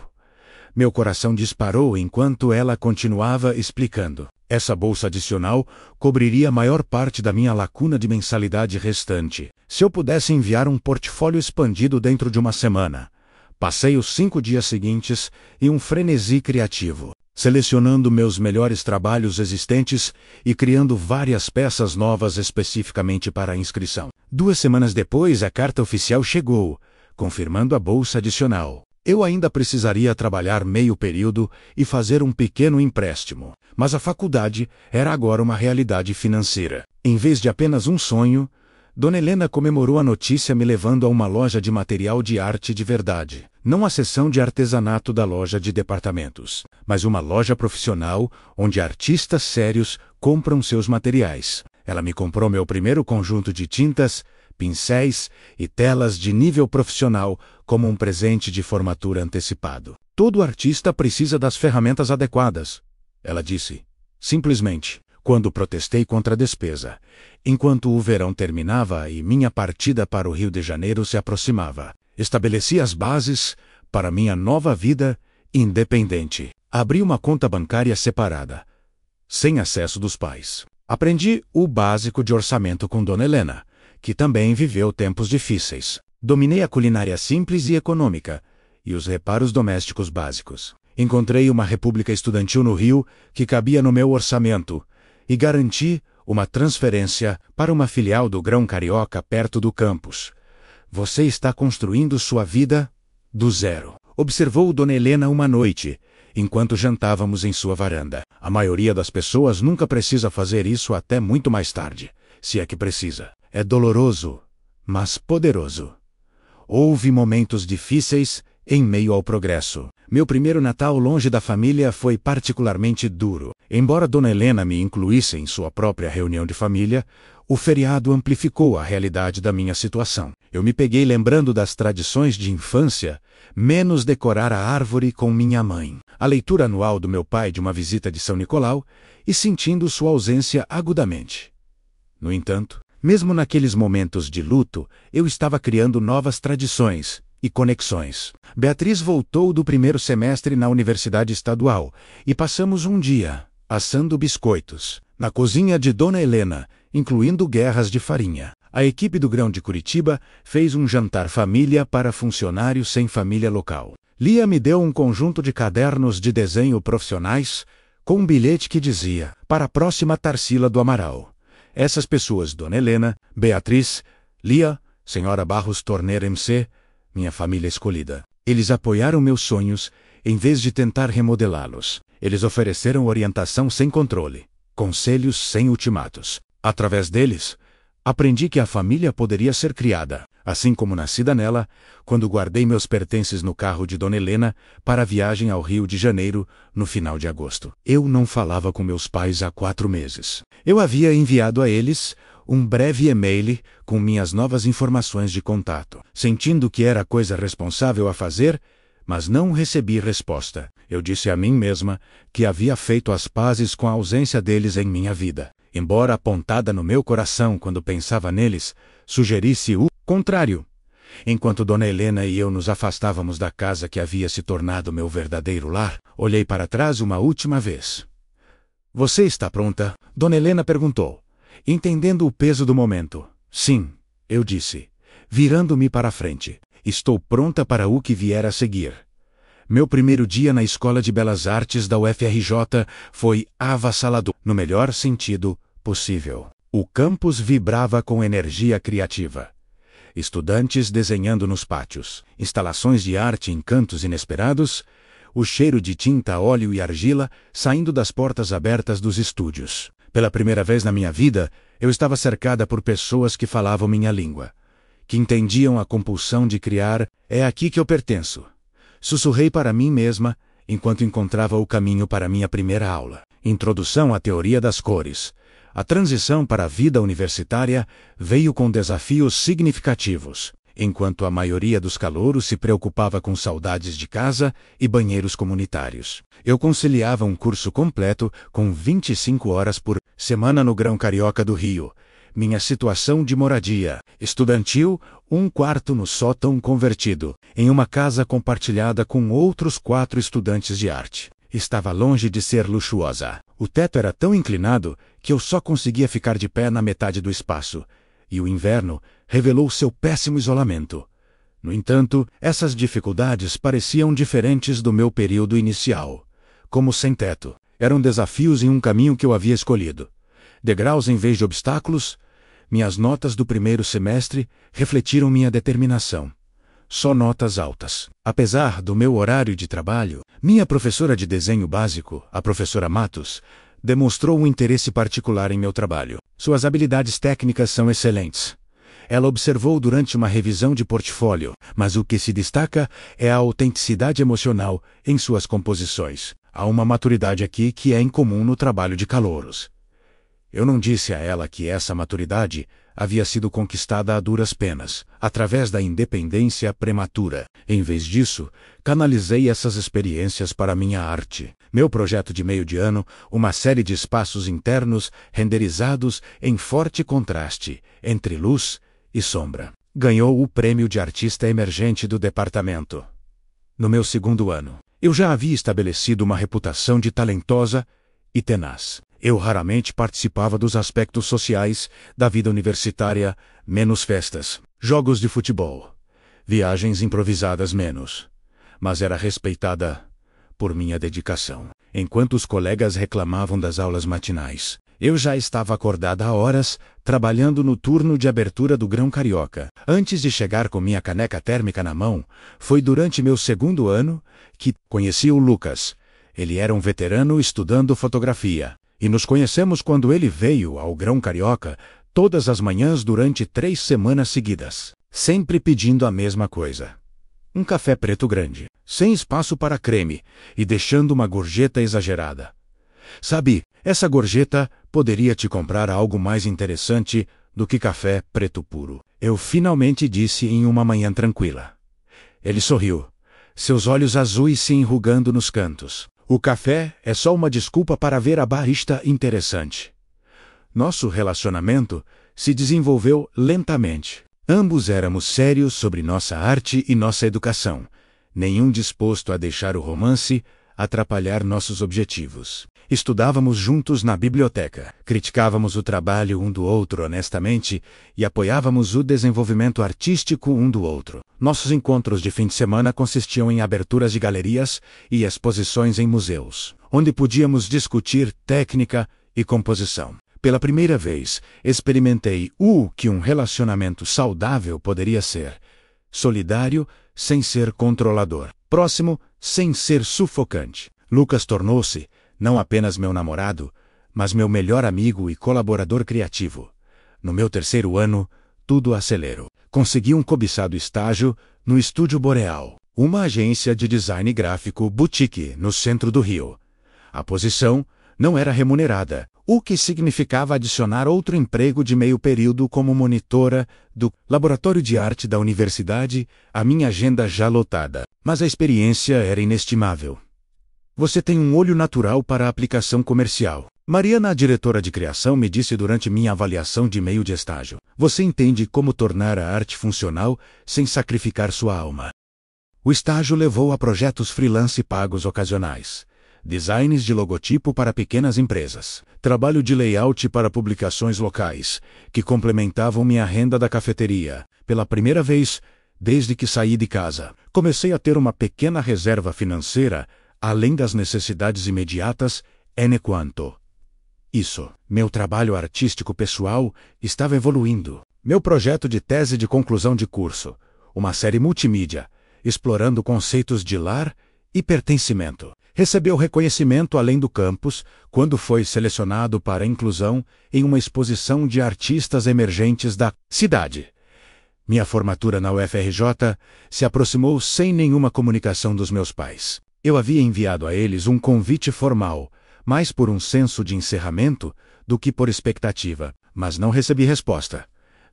Meu coração disparou enquanto ela continuava explicando. Essa bolsa adicional cobriria a maior parte da minha lacuna de mensalidade restante, se eu pudesse enviar um portfólio expandido dentro de uma semana. Passei os 5 dias seguintes em um frenesi criativo, selecionando meus melhores trabalhos existentes e criando várias peças novas especificamente para a inscrição. 2 semanas depois, a carta oficial chegou, confirmando a bolsa adicional. Eu ainda precisaria trabalhar meio período e fazer um pequeno empréstimo, mas a faculdade era agora uma realidade financeira. Em vez de apenas um sonho, Dona Helena comemorou a notícia me levando a uma loja de material de arte de verdade. Não a seção de artesanato da loja de departamentos, mas uma loja profissional onde artistas sérios compram seus materiais. Ela me comprou meu primeiro conjunto de tintas, pincéis e telas de nível profissional como um presente de formatura antecipado. Todo artista precisa das ferramentas adequadas, ela disse. Simplesmente, quando protestei contra a despesa, enquanto o verão terminava e minha partida para o Rio de Janeiro se aproximava. Estabeleci as bases para minha nova vida independente. Abri uma conta bancária separada, sem acesso dos pais. Aprendi o básico de orçamento com Dona Helena, que também viveu tempos difíceis. Dominei a culinária simples e econômica e os reparos domésticos básicos. Encontrei uma república estudantil no Rio que cabia no meu orçamento e garanti uma transferência para uma filial do Grão Carioca perto do campus. Você está construindo sua vida do zero, observou Dona Helena uma noite, enquanto jantávamos em sua varanda. A maioria das pessoas nunca precisa fazer isso até muito mais tarde, se é que precisa. É doloroso, mas poderoso. Houve momentos difíceis em meio ao progresso. Meu primeiro Natal longe da família foi particularmente duro. Embora Dona Helena me incluísse em sua própria reunião de família, o feriado amplificou a realidade da minha situação. Eu me peguei lembrando das tradições de infância, menos decorar a árvore com minha mãe, a leitura anual do meu pai de uma visita de São Nicolau e sentindo sua ausência agudamente. No entanto, mesmo naqueles momentos de luto, eu estava criando novas tradições e conexões. Beatriz voltou do primeiro semestre na Universidade Estadual e passamos um dia assando biscoitos na cozinha de Dona Helena, incluindo guerras de farinha. A equipe do Grão de Curitiba fez um jantar família para funcionários sem família local. Lia me deu um conjunto de cadernos de desenho profissionais com um bilhete que dizia: para a próxima Tarsila do Amaral. Essas pessoas, Dona Helena, Beatriz, Lia, Sra. Barros Torner MC, minha família escolhida. Eles apoiaram meus sonhos em vez de tentar remodelá-los. Eles ofereceram orientação sem controle, conselhos sem ultimatos. Através deles, aprendi que a família poderia ser criada, assim como nascida nela, quando guardei meus pertences no carro de Dona Helena para a viagem ao Rio de Janeiro no final de agosto. Eu não falava com meus pais há 4 meses. Eu havia enviado a eles um breve e-mail com minhas novas informações de contato, sentindo que era a coisa responsável a fazer, mas não recebi resposta. Eu disse a mim mesma que havia feito as pazes com a ausência deles em minha vida, embora a pontada no meu coração quando pensava neles sugerisse o contrário. Enquanto Dona Helena e eu nos afastávamos da casa que havia se tornado meu verdadeiro lar, olhei para trás uma última vez. Você está pronta? Dona Helena perguntou, entendendo o peso do momento. Sim, eu disse, virando-me para a frente. Estou pronta para o que vier a seguir. Meu primeiro dia na Escola de Belas Artes da UFRJ foi avassalador, no melhor sentido possível. O campus vibrava com energia criativa. Estudantes desenhando nos pátios, instalações de arte em cantos inesperados, o cheiro de tinta, óleo e argila saindo das portas abertas dos estúdios. Pela primeira vez na minha vida, eu estava cercada por pessoas que falavam minha língua, que entendiam a compulsão de criar. É aqui que eu pertenço. Sussurrei para mim mesma, enquanto encontrava o caminho para minha primeira aula. Introdução à Teoria das Cores. A transição para a vida universitária veio com desafios significativos. Enquanto a maioria dos calouros se preocupava com saudades de casa e banheiros comunitários, eu conciliava um curso completo com 25 horas por semana no Grão Carioca do Rio. Minha situação de moradia estudantil, um quarto no sótão convertido, em uma casa compartilhada com outros 4 estudantes de arte, estava longe de ser luxuosa. O teto era tão inclinado que eu só conseguia ficar de pé na metade do espaço, e o inverno revelou seu péssimo isolamento. No entanto, essas dificuldades pareciam diferentes do meu período inicial. Como sem teto, eram desafios em um caminho que eu havia escolhido. Degraus em vez de obstáculos, minhas notas do primeiro semestre refletiram minha determinação. Só notas altas. Apesar do meu horário de trabalho, minha professora de desenho básico, a professora Matos, demonstrou um interesse particular em meu trabalho. Suas habilidades técnicas são excelentes. Ela observou durante uma revisão de portfólio, mas o que se destaca é a autenticidade emocional em suas composições. Há uma maturidade aqui que é incomum no trabalho de calouros. Eu não disse a ela que essa maturidade havia sido conquistada a duras penas, através da independência prematura. Em vez disso, canalizei essas experiências para minha arte. Meu projeto de meio de ano, uma série de espaços internos renderizados em forte contraste entre luz e sombra, ganhou o prêmio de artista emergente do departamento. No meu segundo ano, eu já havia estabelecido uma reputação de talentosa e tenaz. Eu raramente participava dos aspectos sociais da vida universitária, menos festas, jogos de futebol, viagens improvisadas menos. Mas era respeitada por minha dedicação. Enquanto os colegas reclamavam das aulas matinais, eu já estava acordada há horas, trabalhando no turno de abertura do Grão Carioca. Antes de chegar com minha caneca térmica na mão, foi durante meu segundo ano que conheci o Lucas. Ele era um veterano estudando fotografia. E nos conhecemos quando ele veio ao Grão Carioca todas as manhãs durante 3 semanas seguidas, sempre pedindo a mesma coisa. Um café preto grande, sem espaço para creme, e deixando uma gorjeta exagerada. Sabe, essa gorjeta poderia te comprar algo mais interessante do que café preto puro. Eu finalmente disse em uma manhã tranquila. Ele sorriu, seus olhos azuis se enrugando nos cantos. O café é só uma desculpa para ver a barista interessante. Nosso relacionamento se desenvolveu lentamente. Ambos éramos sérios sobre nossa arte e nossa educação, nenhum disposto a deixar o romance atrapalhar nossos objetivos. Estudávamos juntos na biblioteca, criticávamos o trabalho um do outro honestamente e apoiávamos o desenvolvimento artístico um do outro. Nossos encontros de fim de semana consistiam em aberturas de galerias e exposições em museus, onde podíamos discutir técnica e composição. Pela primeira vez, experimentei o que um relacionamento saudável poderia ser: solidário sem ser controlador, próximo sem ser sufocante. Lucas tornou-se não apenas meu namorado, mas meu melhor amigo e colaborador criativo. No meu terceiro ano, tudo acelerou. Consegui um cobiçado estágio no Estúdio Boreal, uma agência de design gráfico boutique no centro do Rio. A posição não era remunerada, o que significava adicionar outro emprego de meio período como monitora do laboratório de arte da universidade à minha agenda já lotada. Mas a experiência era inestimável. Você tem um olho natural para a aplicação comercial. Mariana, a diretora de criação, me disse durante minha avaliação de meio de estágio. Você entende como tornar a arte funcional sem sacrificar sua alma. O estágio levou a projetos freelance pagos ocasionais, designs de logotipo para pequenas empresas, trabalho de layout para publicações locais, que complementavam minha renda da cafeteria. Pela primeira vez, desde que saí de casa, comecei a ter uma pequena reserva financeira, além das necessidades imediatas, quanto isso. Meu trabalho artístico pessoal estava evoluindo. Meu projeto de tese de conclusão de curso, uma série multimídia, explorando conceitos de lar e pertencimento, recebeu reconhecimento além do campus quando foi selecionado para inclusão em uma exposição de artistas emergentes da cidade. Minha formatura na UFRJ se aproximou sem nenhuma comunicação dos meus pais. Eu havia enviado a eles um convite formal, mais por um senso de encerramento do que por expectativa, mas não recebi resposta.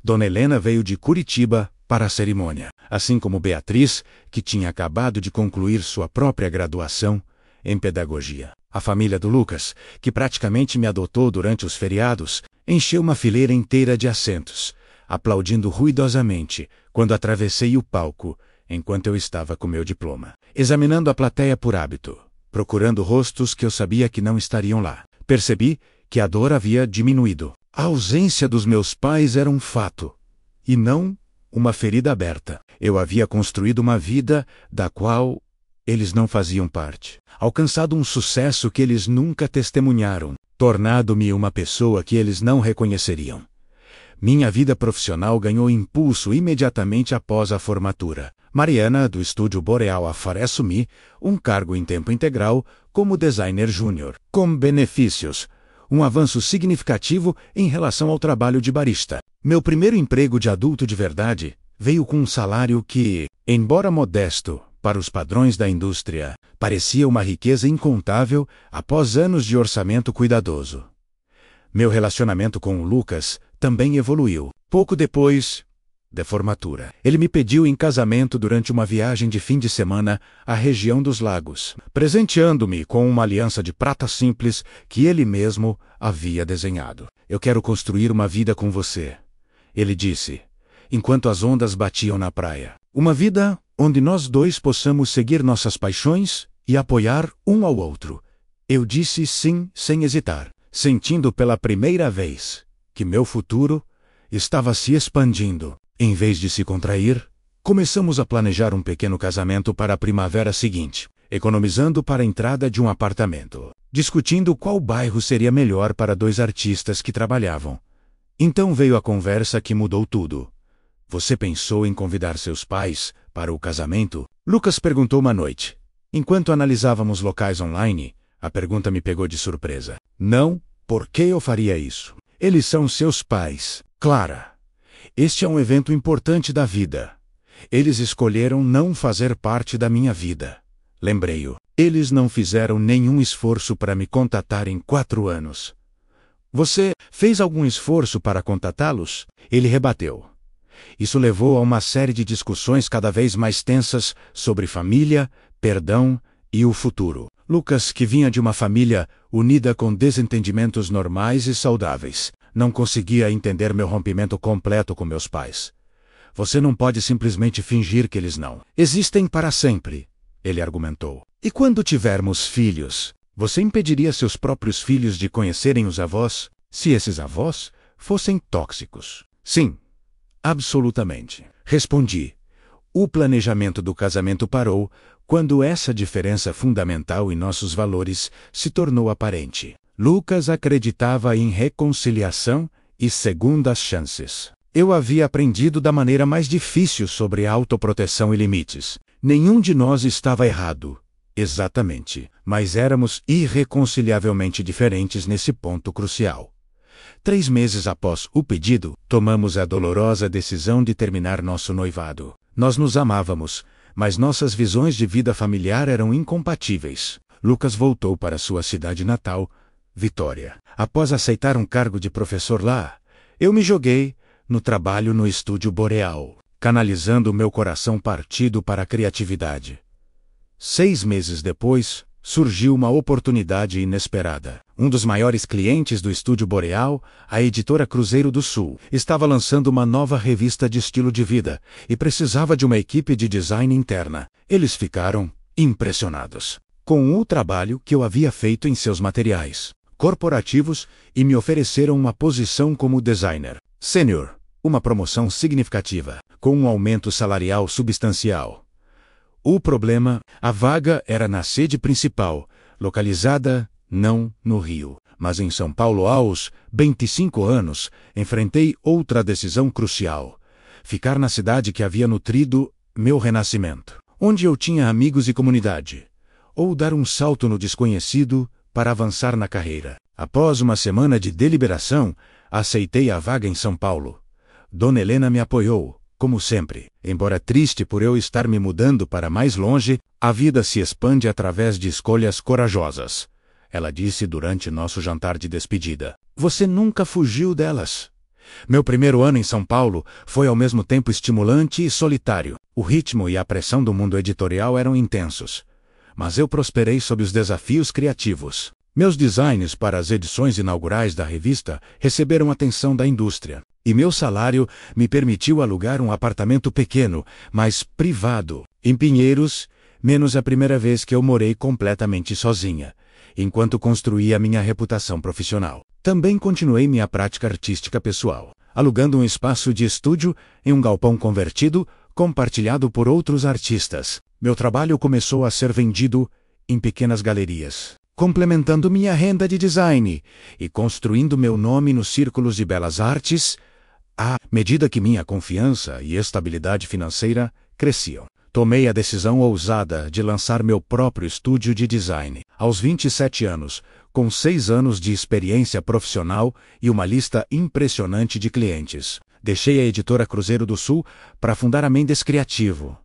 Dona Helena veio de Curitiba para a cerimônia, assim como Beatriz, que tinha acabado de concluir sua própria graduação em pedagogia. A família do Lucas, que praticamente me adotou durante os feriados, encheu uma fileira inteira de assentos, aplaudindo ruidosamente quando atravessei o palco, enquanto eu estava com meu diploma, examinando a plateia por hábito, procurando rostos que eu sabia que não estariam lá. Percebi que a dor havia diminuído. A ausência dos meus pais era um fato, e não uma ferida aberta. Eu havia construído uma vida da qual eles não faziam parte, alcançado um sucesso que eles nunca testemunharam, tornado-me uma pessoa que eles não reconheceriam. Minha vida profissional ganhou impulso imediatamente após a formatura. Mariana, do Estúdio Boreal, assumi um cargo em tempo integral como designer júnior, com benefícios, um avanço significativo em relação ao trabalho de barista. Meu primeiro emprego de adulto de verdade veio com um salário que, embora modesto para os padrões da indústria, parecia uma riqueza incontável após anos de orçamento cuidadoso. Meu relacionamento com o Lucas também evoluiu. Pouco depois da formatura, ele me pediu em casamento durante uma viagem de fim de semana à região dos lagos, presenteando-me com uma aliança de prata simples que ele mesmo havia desenhado. Eu quero construir uma vida com você, ele disse, enquanto as ondas batiam na praia. Uma vida onde nós dois possamos seguir nossas paixões e apoiar um ao outro. Eu disse sim sem hesitar, sentindo pela primeira vez que meu futuro estava se expandindo. Em vez de se contrair, começamos a planejar um pequeno casamento para a primavera seguinte, economizando para a entrada de um apartamento, discutindo qual bairro seria melhor para dois artistas que trabalhavam. Então veio a conversa que mudou tudo. Você pensou em convidar seus pais para o casamento? Lucas perguntou uma noite. Enquanto analisávamos locais online, a pergunta me pegou de surpresa. Não, por que eu faria isso? Eles são seus pais, Clara. Este é um evento importante da vida. Eles escolheram não fazer parte da minha vida. Lembrei-o. Eles não fizeram nenhum esforço para me contatar em 4 anos. Você fez algum esforço para contatá-los? Ele rebateu. Isso levou a uma série de discussões cada vez mais tensas sobre família, perdão e o futuro. Lucas, que vinha de uma família unida com desentendimentos normais e saudáveis, não conseguia entender meu rompimento completo com meus pais. Você não pode simplesmente fingir que eles não existem para sempre, ele argumentou. E quando tivermos filhos, você impediria seus próprios filhos de conhecerem os avós, se esses avós fossem tóxicos? Sim, absolutamente, respondi. O planejamento do casamento parou quando essa diferença fundamental em nossos valores se tornou aparente. Lucas acreditava em reconciliação e segundas chances. Eu havia aprendido da maneira mais difícil sobre autoproteção e limites. Nenhum de nós estava errado, exatamente, mas éramos irreconciliavelmente diferentes nesse ponto crucial. 3 meses após o pedido, tomamos a dolorosa decisão de terminar nosso noivado. Nós nos amávamos, mas nossas visões de vida familiar eram incompatíveis. Lucas voltou para sua cidade natal, Vitória. Após aceitar um cargo de professor lá, eu me joguei no trabalho no Estúdio Boreal, canalizando meu coração partido para a criatividade. 6 meses depois, surgiu uma oportunidade inesperada. Um dos maiores clientes do Estúdio Boreal, a editora Cruzeiro do Sul, estava lançando uma nova revista de estilo de vida e precisava de uma equipe de design interna. Eles ficaram impressionados com o trabalho que eu havia feito em seus materiais corporativos e me ofereceram uma posição como designer sênior, uma promoção significativa, com um aumento salarial substancial. O problema, a vaga era na sede principal, localizada não no Rio, mas em São Paulo. Aos 25 anos, enfrentei outra decisão crucial: ficar na cidade que havia nutrido meu renascimento, onde eu tinha amigos e comunidade, ou dar um salto no desconhecido para avançar na carreira. Após uma semana de deliberação, aceitei a vaga em São Paulo. Dona Helena me apoiou, como sempre. Embora triste por eu estar me mudando para mais longe, a vida se expande através de escolhas corajosas. ela disse durante nosso jantar de despedida. Você nunca fugiu delas. Meu primeiro ano em São Paulo foi ao mesmo tempo estimulante e solitário. O ritmo e a pressão do mundo editorial eram intensos. Mas eu prosperei sob os desafios criativos. Meus designs para as edições inaugurais da revista receberam atenção da indústria. E meu salário me permitiu alugar um apartamento pequeno, mas privado, em Pinheiros, menos a primeira vez que eu morei completamente sozinha, enquanto construía minha reputação profissional. Também continuei minha prática artística pessoal, alugando um espaço de estúdio em um galpão convertido, compartilhado por outros artistas. Meu trabalho começou a ser vendido em pequenas galerias, complementando minha renda de design e construindo meu nome nos círculos de belas artes, à medida que minha confiança e estabilidade financeira cresciam. Tomei a decisão ousada de lançar meu próprio estúdio de design. Aos 27 anos, com 6 anos de experiência profissional e uma lista impressionante de clientes. Deixei a editora Cruzeiro do Sul para fundar a Mendes Criativo.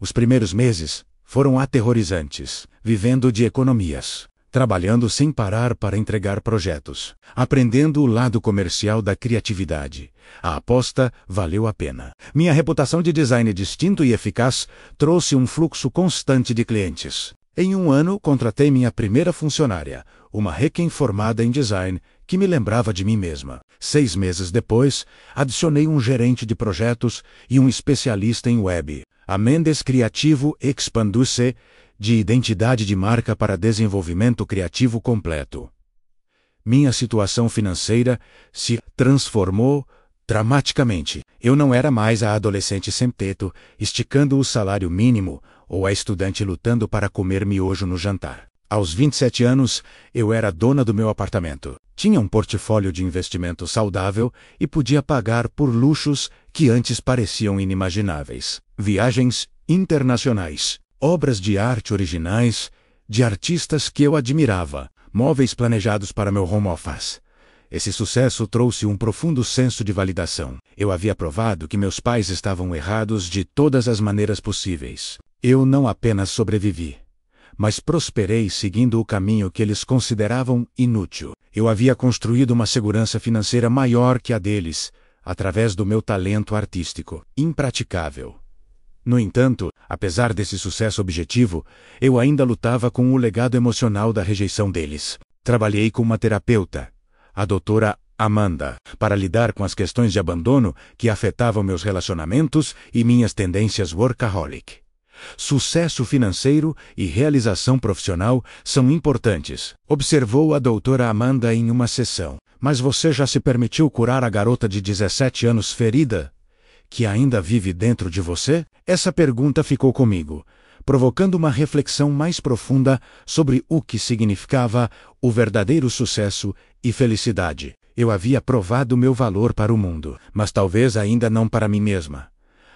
Os primeiros meses foram aterrorizantes, vivendo de economias, trabalhando sem parar para entregar projetos, aprendendo o lado comercial da criatividade. A aposta valeu a pena. Minha reputação de design distinto e eficaz trouxe um fluxo constante de clientes. Em um ano, contratei minha primeira funcionária, uma recém-formada em design que me lembrava de mim mesma. 6 meses depois, adicionei um gerente de projetos e um especialista em web. A Mendes Criativo expandiu-se de identidade de marca para desenvolvimento criativo completo. Minha situação financeira se transformou dramaticamente. Eu não era mais a adolescente sem teto, esticando o salário mínimo, ou a estudante lutando para comer miojo no jantar. Aos 27 anos, eu era dona do meu apartamento. Tinha um portfólio de investimento saudável e podia pagar por luxos que antes pareciam inimagináveis. Viagens internacionais, obras de arte originais, de artistas que eu admirava, móveis planejados para meu home office. Esse sucesso trouxe um profundo senso de validação. Eu havia provado que meus pais estavam errados de todas as maneiras possíveis. Eu não apenas sobrevivi, mas prosperei seguindo o caminho que eles consideravam inútil. Eu havia construído uma segurança financeira maior que a deles, através do meu talento artístico, impraticável. No entanto, apesar desse sucesso objetivo, eu ainda lutava com o legado emocional da rejeição deles. Trabalhei com uma terapeuta, a doutora Amanda, para lidar com as questões de abandono que afetavam meus relacionamentos e minhas tendências workaholic. Sucesso financeiro e realização profissional são importantes, observou a doutora Amanda em uma sessão. Mas você já se permitiu curar a garota de 17 anos ferida, que ainda vive dentro de você? Essa pergunta ficou comigo, provocando uma reflexão mais profunda sobre o que significava o verdadeiro sucesso e felicidade. Eu havia provado meu valor para o mundo, mas talvez ainda não para mim mesma.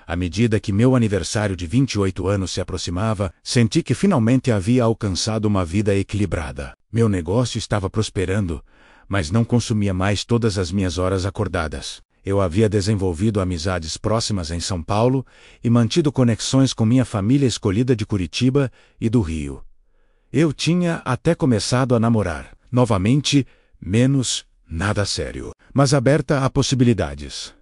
À medida que meu aniversário de 28 anos se aproximava, senti que finalmente havia alcançado uma vida equilibrada. Meu negócio estava prosperando, mas não consumia mais todas as minhas horas acordadas. Eu havia desenvolvido amizades próximas em São Paulo e mantido conexões com minha família escolhida de Curitiba e do Rio. Eu tinha até começado a namorar, novamente, menos nada sério, mas aberta a possibilidades.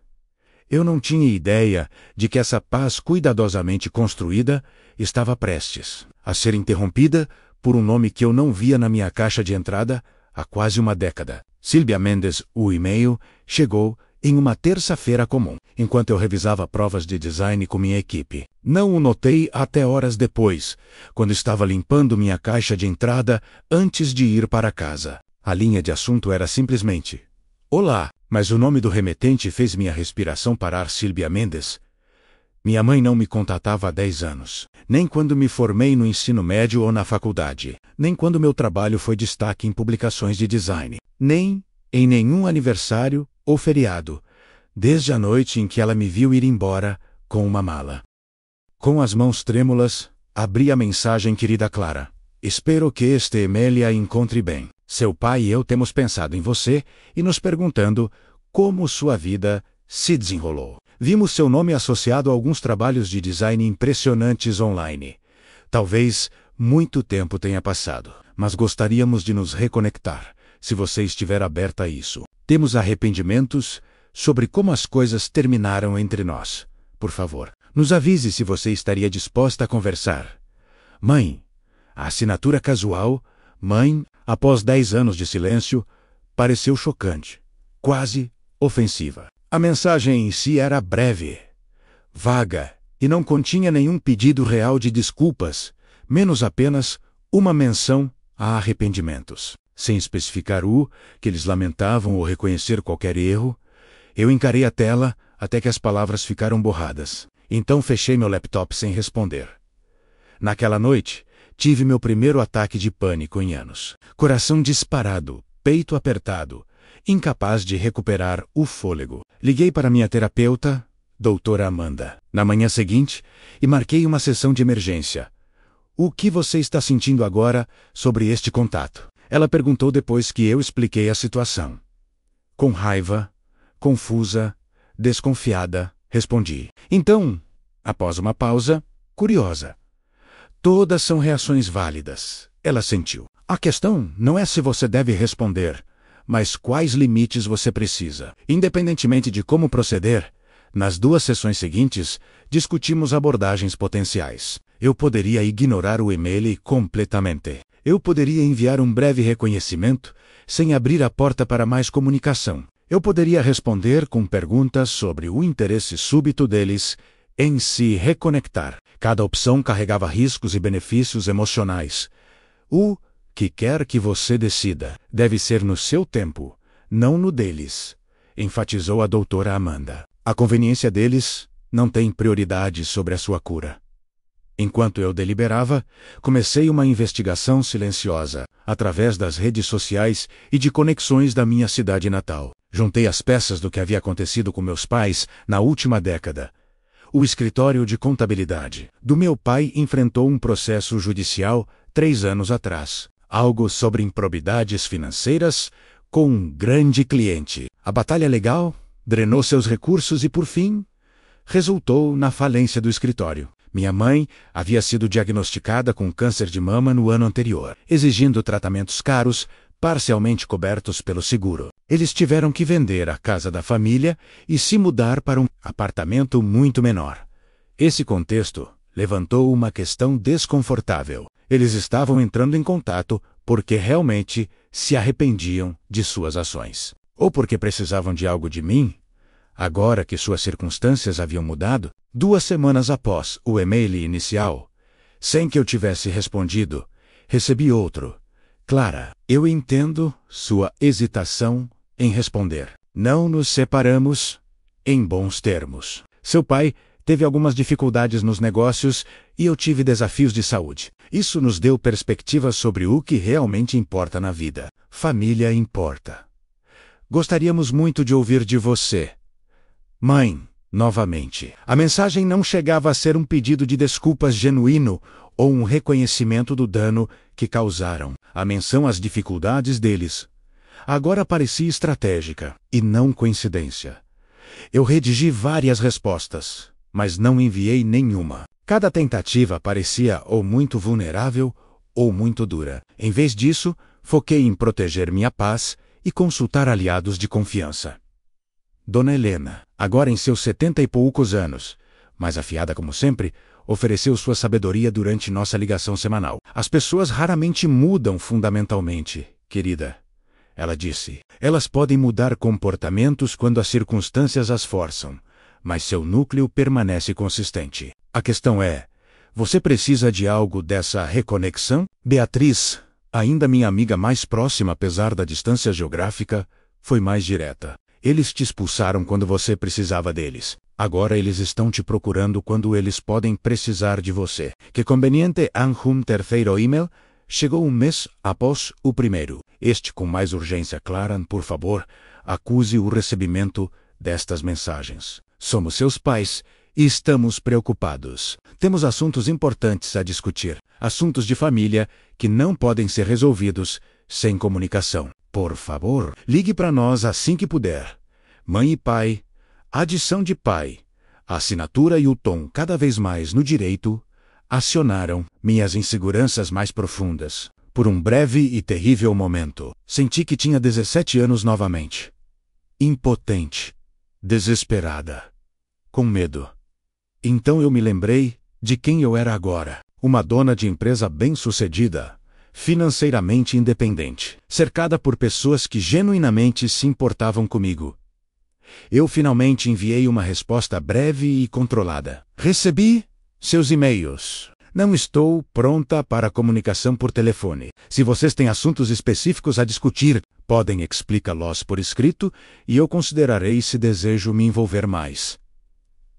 Eu não tinha ideia de que essa paz cuidadosamente construída estava prestes a ser interrompida por um nome que eu não via na minha caixa de entrada há quase uma década. Sílvia Mendes, o e-mail, chegou em uma terça-feira comum, enquanto eu revisava provas de design com minha equipe. Não o notei até horas depois, quando estava limpando minha caixa de entrada antes de ir para casa. A linha de assunto era simplesmente: olá, mas o nome do remetente fez minha respiração parar. Sílvia Mendes. Minha mãe não me contatava há 10 anos, nem quando me formei no ensino médio ou na faculdade, nem quando meu trabalho foi destaque em publicações de design, nem em nenhum aniversário ou feriado, desde a noite em que ela me viu ir embora com uma mala. Com as mãos trêmulas, abri a mensagem: querida Clara, espero que este e-mail a encontre bem. Seu pai e eu temos pensado em você e nos perguntando como sua vida se desenrolou. Vimos seu nome associado a alguns trabalhos de design impressionantes online. Talvez muito tempo tenha passado, mas gostaríamos de nos reconectar, se você estiver aberta a isso. Temos arrependimentos sobre como as coisas terminaram entre nós. Por favor, nos avise se você estaria disposta a conversar. Mãe. A assinatura casual, mãe, após 10 anos de silêncio, pareceu chocante, quase ofensiva. A mensagem em si era breve, vaga, e não continha nenhum pedido real de desculpas, menos apenas uma menção a arrependimentos. Sem especificar que eles lamentavam ou reconhecer qualquer erro, eu encarei a tela até que as palavras ficaram borradas. Então fechei meu laptop sem responder. Naquela noite, tive meu primeiro ataque de pânico em anos. Coração disparado, peito apertado, incapaz de recuperar o fôlego. Liguei para minha terapeuta, doutora Amanda, na manhã seguinte e marquei uma sessão de emergência. O que você está sentindo agora sobre este contato? Ela perguntou depois que eu expliquei a situação. Com raiva, confusa, desconfiada, respondi. Então, após uma pausa, curiosa. Todas são reações válidas, ela sentiu. A questão não é se você deve responder, mas quais limites você precisa. Independentemente de como proceder, nas 2 sessões seguintes, discutimos abordagens potenciais. Eu poderia ignorar o e-mail completamente. Eu poderia enviar um breve reconhecimento, sem abrir a porta para mais comunicação. Eu poderia responder com perguntas sobre o interesse súbito deles em se reconectar. Cada opção carregava riscos e benefícios emocionais. O que quer que você decida deve ser no seu tempo, não no deles, enfatizou a doutora Amanda. A conveniência deles não tem prioridade sobre a sua cura. Enquanto eu deliberava, comecei uma investigação silenciosa, através das redes sociais e de conexões da minha cidade natal. Juntei as peças do que havia acontecido com meus pais na última década. O escritório de contabilidade do meu pai enfrentou um processo judicial 3 anos atrás. Algo sobre improbidades financeiras com um grande cliente. A batalha legal drenou seus recursos e, por fim, resultou na falência do escritório. Minha mãe havia sido diagnosticada com câncer de mama no ano anterior, exigindo tratamentos caros, parcialmente cobertos pelo seguro. Eles tiveram que vender a casa da família e se mudar para um apartamento muito menor. Esse contexto levantou uma questão desconfortável. Eles estavam entrando em contato porque realmente se arrependiam de suas ações. Ou porque precisavam de algo de mim, agora que suas circunstâncias haviam mudado. 2 semanas após o e-mail inicial, sem que eu tivesse respondido, recebi outro. Clara, eu entendo sua hesitação em responder. Não nos separamos em bons termos. Seu pai teve algumas dificuldades nos negócios e eu tive desafios de saúde. Isso nos deu perspectivas sobre o que realmente importa na vida. Família importa. Gostaríamos muito de ouvir de você. Mãe, novamente. A mensagem não chegava a ser um pedido de desculpas genuíno ou um reconhecimento do dano que causaram. A menção às dificuldades deles agora parecia estratégica e não coincidência. Eu redigi várias respostas, mas não enviei nenhuma. Cada tentativa parecia ou muito vulnerável ou muito dura. Em vez disso, foquei em proteger minha paz e consultar aliados de confiança. Dona Helena, agora em seus 70 e poucos anos, mais afiada como sempre, ofereceu sua sabedoria durante nossa ligação semanal. As pessoas raramente mudam fundamentalmente, querida. Ela disse. Elas podem mudar comportamentos quando as circunstâncias as forçam, mas seu núcleo permanece consistente. A questão é, você precisa de algo dessa reconexão? Beatriz, ainda minha amiga mais próxima apesar da distância geográfica, foi mais direta. Eles te expulsaram quando você precisava deles. Agora eles estão te procurando quando eles podem precisar de você. Que conveniente. Um terceiro e-mail chegou um mês após o primeiro. Este com mais urgência. Clara, por favor, acuse o recebimento destas mensagens. Somos seus pais e estamos preocupados. Temos assuntos importantes a discutir. Assuntos de família que não podem ser resolvidos sem comunicação. Por favor, ligue para nós assim que puder. Mãe e pai, adição de pai, a assinatura e o tom cada vez mais no direito, acionaram minhas inseguranças mais profundas. Por um breve e terrível momento, senti que tinha 17 anos novamente. Impotente. Desesperada. Com medo. Então eu me lembrei de quem eu era agora. Uma dona de empresa bem-sucedida, financeiramente independente, cercada por pessoas que genuinamente se importavam comigo. Eu finalmente enviei uma resposta breve e controlada. Recebi seus e-mails. Não estou pronta para comunicação por telefone. Se vocês têm assuntos específicos a discutir, podem explicá-los por escrito e eu considerarei se desejo me envolver mais.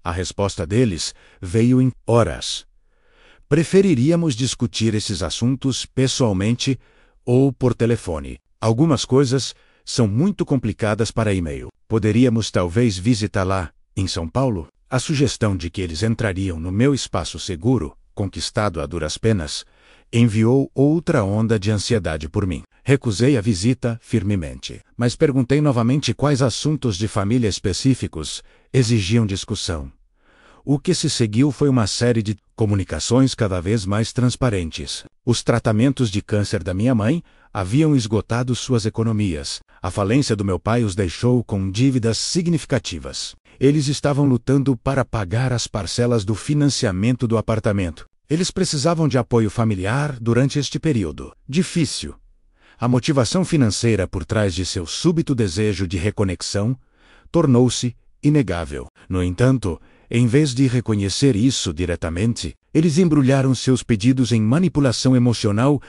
A resposta deles veio em horas. Preferiríamos discutir esses assuntos pessoalmente ou por telefone. Algumas coisas são muito complicadas para e-mail. Poderíamos talvez visitá-la em São Paulo? A sugestão de que eles entrariam no meu espaço seguro, conquistado a duras penas, enviou outra onda de ansiedade por mim. Recusei a visita firmemente, mas perguntei novamente quais assuntos de família específicos exigiam discussão. O que se seguiu foi uma série de comunicações cada vez mais transparentes. Os tratamentos de câncer da minha mãe haviam esgotado suas economias. A falência do meu pai os deixou com dívidas significativas. Eles estavam lutando para pagar as parcelas do financiamento do apartamento. Eles precisavam de apoio familiar durante este período difícil. A motivação financeira por trás de seu súbito desejo de reconexão tornou-se inegável. No entanto, em vez de reconhecer isso diretamente, eles embrulharam seus pedidos em manipulação emocional,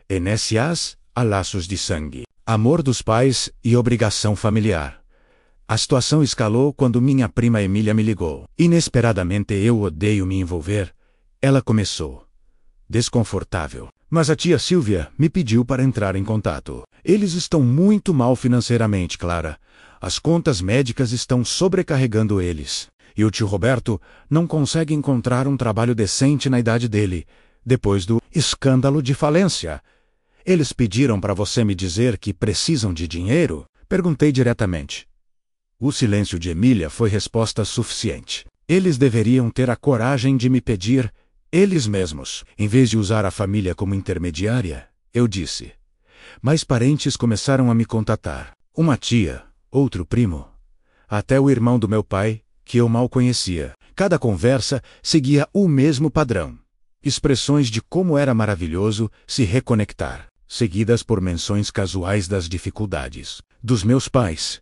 NSAs a laços de sangue, amor dos pais e obrigação familiar. A situação escalou quando minha prima Emília me ligou. Inesperadamente eu odeio me envolver. Ela começou. Desconfortável. Mas a tia Silvia me pediu para entrar em contato. Eles estão muito mal financeiramente, Clara. As contas médicas estão sobrecarregando eles. E o tio Roberto não consegue encontrar um trabalho decente na idade dele, depois do escândalo de falência. Eles pediram para você me dizer que precisam de dinheiro? Perguntei diretamente. O silêncio de Emília foi resposta suficiente. Eles deveriam ter a coragem de me pedir eles mesmos. Em vez de usar a família como intermediária, eu disse. Mais parentes começaram a me contatar. Uma tia, outro primo, até o irmão do meu pai, que eu mal conhecia. Cada conversa seguia o mesmo padrão. Expressões de como era maravilhoso se reconectar, seguidas por menções casuais das dificuldades dos meus pais.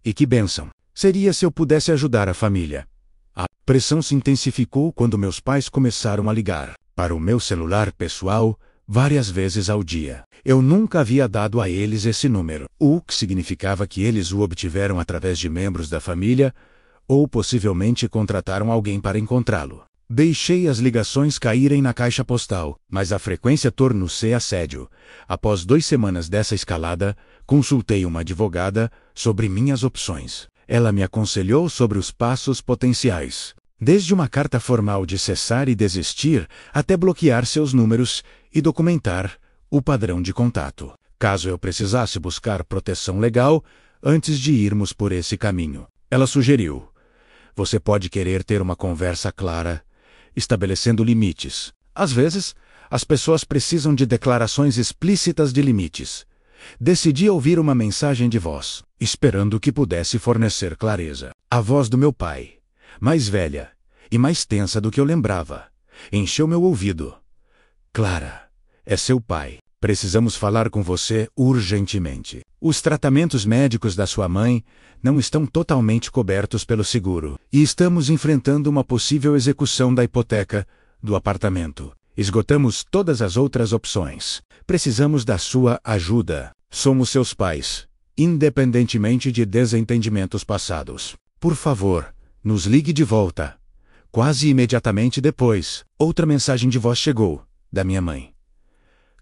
E que bênção seria se eu pudesse ajudar a família. A pressão se intensificou quando meus pais começaram a ligar para o meu celular pessoal várias vezes ao dia. Eu nunca havia dado a eles esse número, o que significava que eles o obtiveram através de membros da família ou possivelmente contrataram alguém para encontrá-lo. Deixei as ligações caírem na caixa postal, mas a frequência tornou-se assédio. Após 2 semanas dessa escalada, consultei uma advogada sobre minhas opções. Ela me aconselhou sobre os passos potenciais, desde uma carta formal de cessar e desistir até bloquear seus números e documentar o padrão de contato, caso eu precisasse buscar proteção legal antes de irmos por esse caminho. Ela sugeriu: você pode querer ter uma conversa clara, estabelecendo limites. Às vezes, as pessoas precisam de declarações explícitas de limites. Decidi ouvir uma mensagem de voz, esperando que pudesse fornecer clareza. A voz do meu pai, mais velha e mais tensa do que eu lembrava, encheu meu ouvido. Clara, é seu pai. Precisamos falar com você urgentemente. Os tratamentos médicos da sua mãe não estão totalmente cobertos pelo seguro, e estamos enfrentando uma possível execução da hipoteca do apartamento. Esgotamos todas as outras opções. Precisamos da sua ajuda. Somos seus pais, independentemente de desentendimentos passados. Por favor, nos ligue de volta. Quase imediatamente depois, outra mensagem de voz chegou, da minha mãe.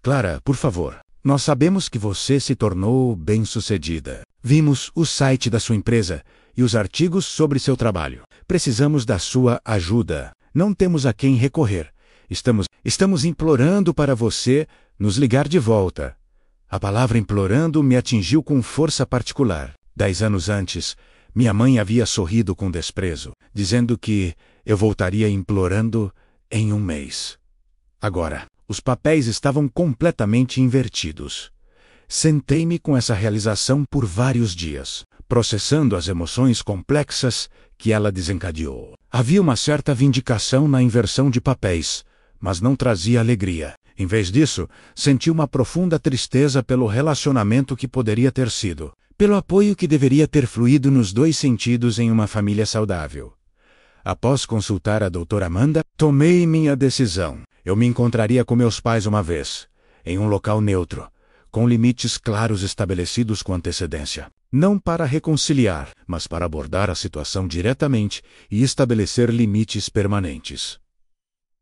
Clara, por favor, nós sabemos que você se tornou bem-sucedida. Vimos o site da sua empresa e os artigos sobre seu trabalho. Precisamos da sua ajuda. Não temos a quem recorrer. Estamos implorando para você nos ligar de volta. A palavra implorando me atingiu com força particular. 10 anos antes, minha mãe havia sorrido com desprezo, dizendo que eu voltaria implorando em 1 mês. Agora, Os papéis estavam completamente invertidos. Sentei-me com essa realização por vários dias, processando as emoções complexas que ela desencadeou. Havia uma certa vindicação na inversão de papéis, mas não trazia alegria. Em vez disso, senti uma profunda tristeza pelo relacionamento que poderia ter sido, pelo apoio que deveria ter fluído nos dois sentidos em uma família saudável. Após consultar a doutora Amanda, tomei minha decisão. Eu me encontraria com meus pais uma vez, em um local neutro, com limites claros estabelecidos com antecedência. Não para reconciliar, mas para abordar a situação diretamente e estabelecer limites permanentes.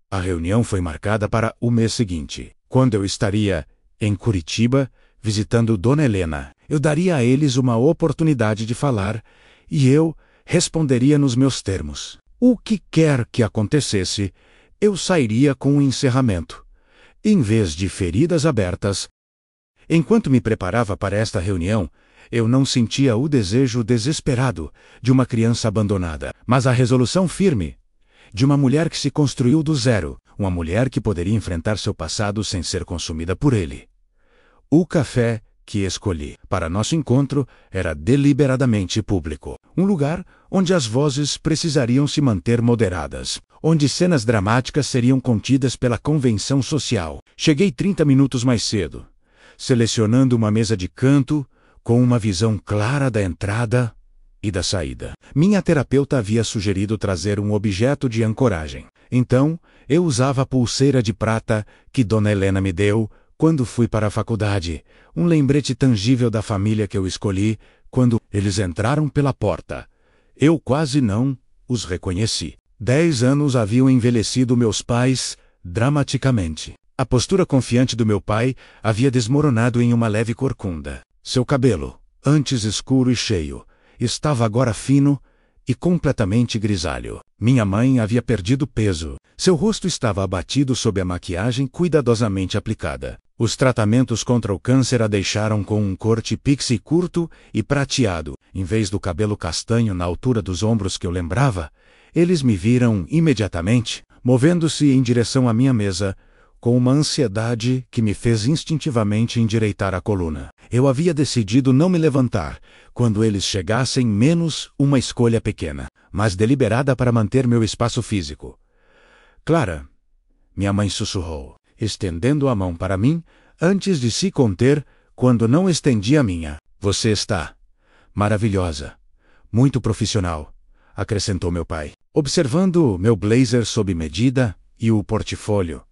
A reunião foi marcada para o mês seguinte, quando eu estaria em Curitiba, visitando Dona Helena. Eu daria a eles uma oportunidade de falar e eu responderia nos meus termos. O que quer que acontecesse, eu sairia com um encerramento, em vez de feridas abertas. Enquanto me preparava para esta reunião, eu não sentia o desejo desesperado de uma criança abandonada, mas a resolução firme de uma mulher que se construiu do zero, uma mulher que poderia enfrentar seu passado sem ser consumida por ele. O café que escolhi para nosso encontro era deliberadamente público, um lugar onde as vozes precisariam se manter moderadas, onde cenas dramáticas seriam contidas pela convenção social. Cheguei 30 minutos mais cedo, selecionando uma mesa de canto com uma visão clara da entrada e da saída. Minha terapeuta havia sugerido trazer um objeto de ancoragem. Então, eu usava a pulseira de prata que Dona Helena me deu quando fui para a faculdade, um lembrete tangível da família que eu escolhi quando eles entraram pela porta. Eu quase não os reconheci. 10 anos haviam envelhecido meus pais dramaticamente. A postura confiante do meu pai havia desmoronado em uma leve corcunda. Seu cabelo, antes escuro e cheio, estava agora fino e completamente grisalho. Minha mãe havia perdido peso. Seu rosto estava abatido sob a maquiagem cuidadosamente aplicada. Os tratamentos contra o câncer a deixaram com um corte pixie curto e prateado. Em vez do cabelo castanho na altura dos ombros que eu lembrava, eles me viram imediatamente, movendo-se em direção à minha mesa, com uma ansiedade que me fez instintivamente endireitar a coluna. Eu havia decidido não me levantar quando eles chegassem, menos uma escolha pequena, mas deliberada para manter meu espaço físico. Clara, minha mãe sussurrou, estendendo a mão para mim, antes de se conter quando não estendi a minha. Você está maravilhosa, muito profissional, acrescentou meu pai, observando meu blazer sob medida e o portfólio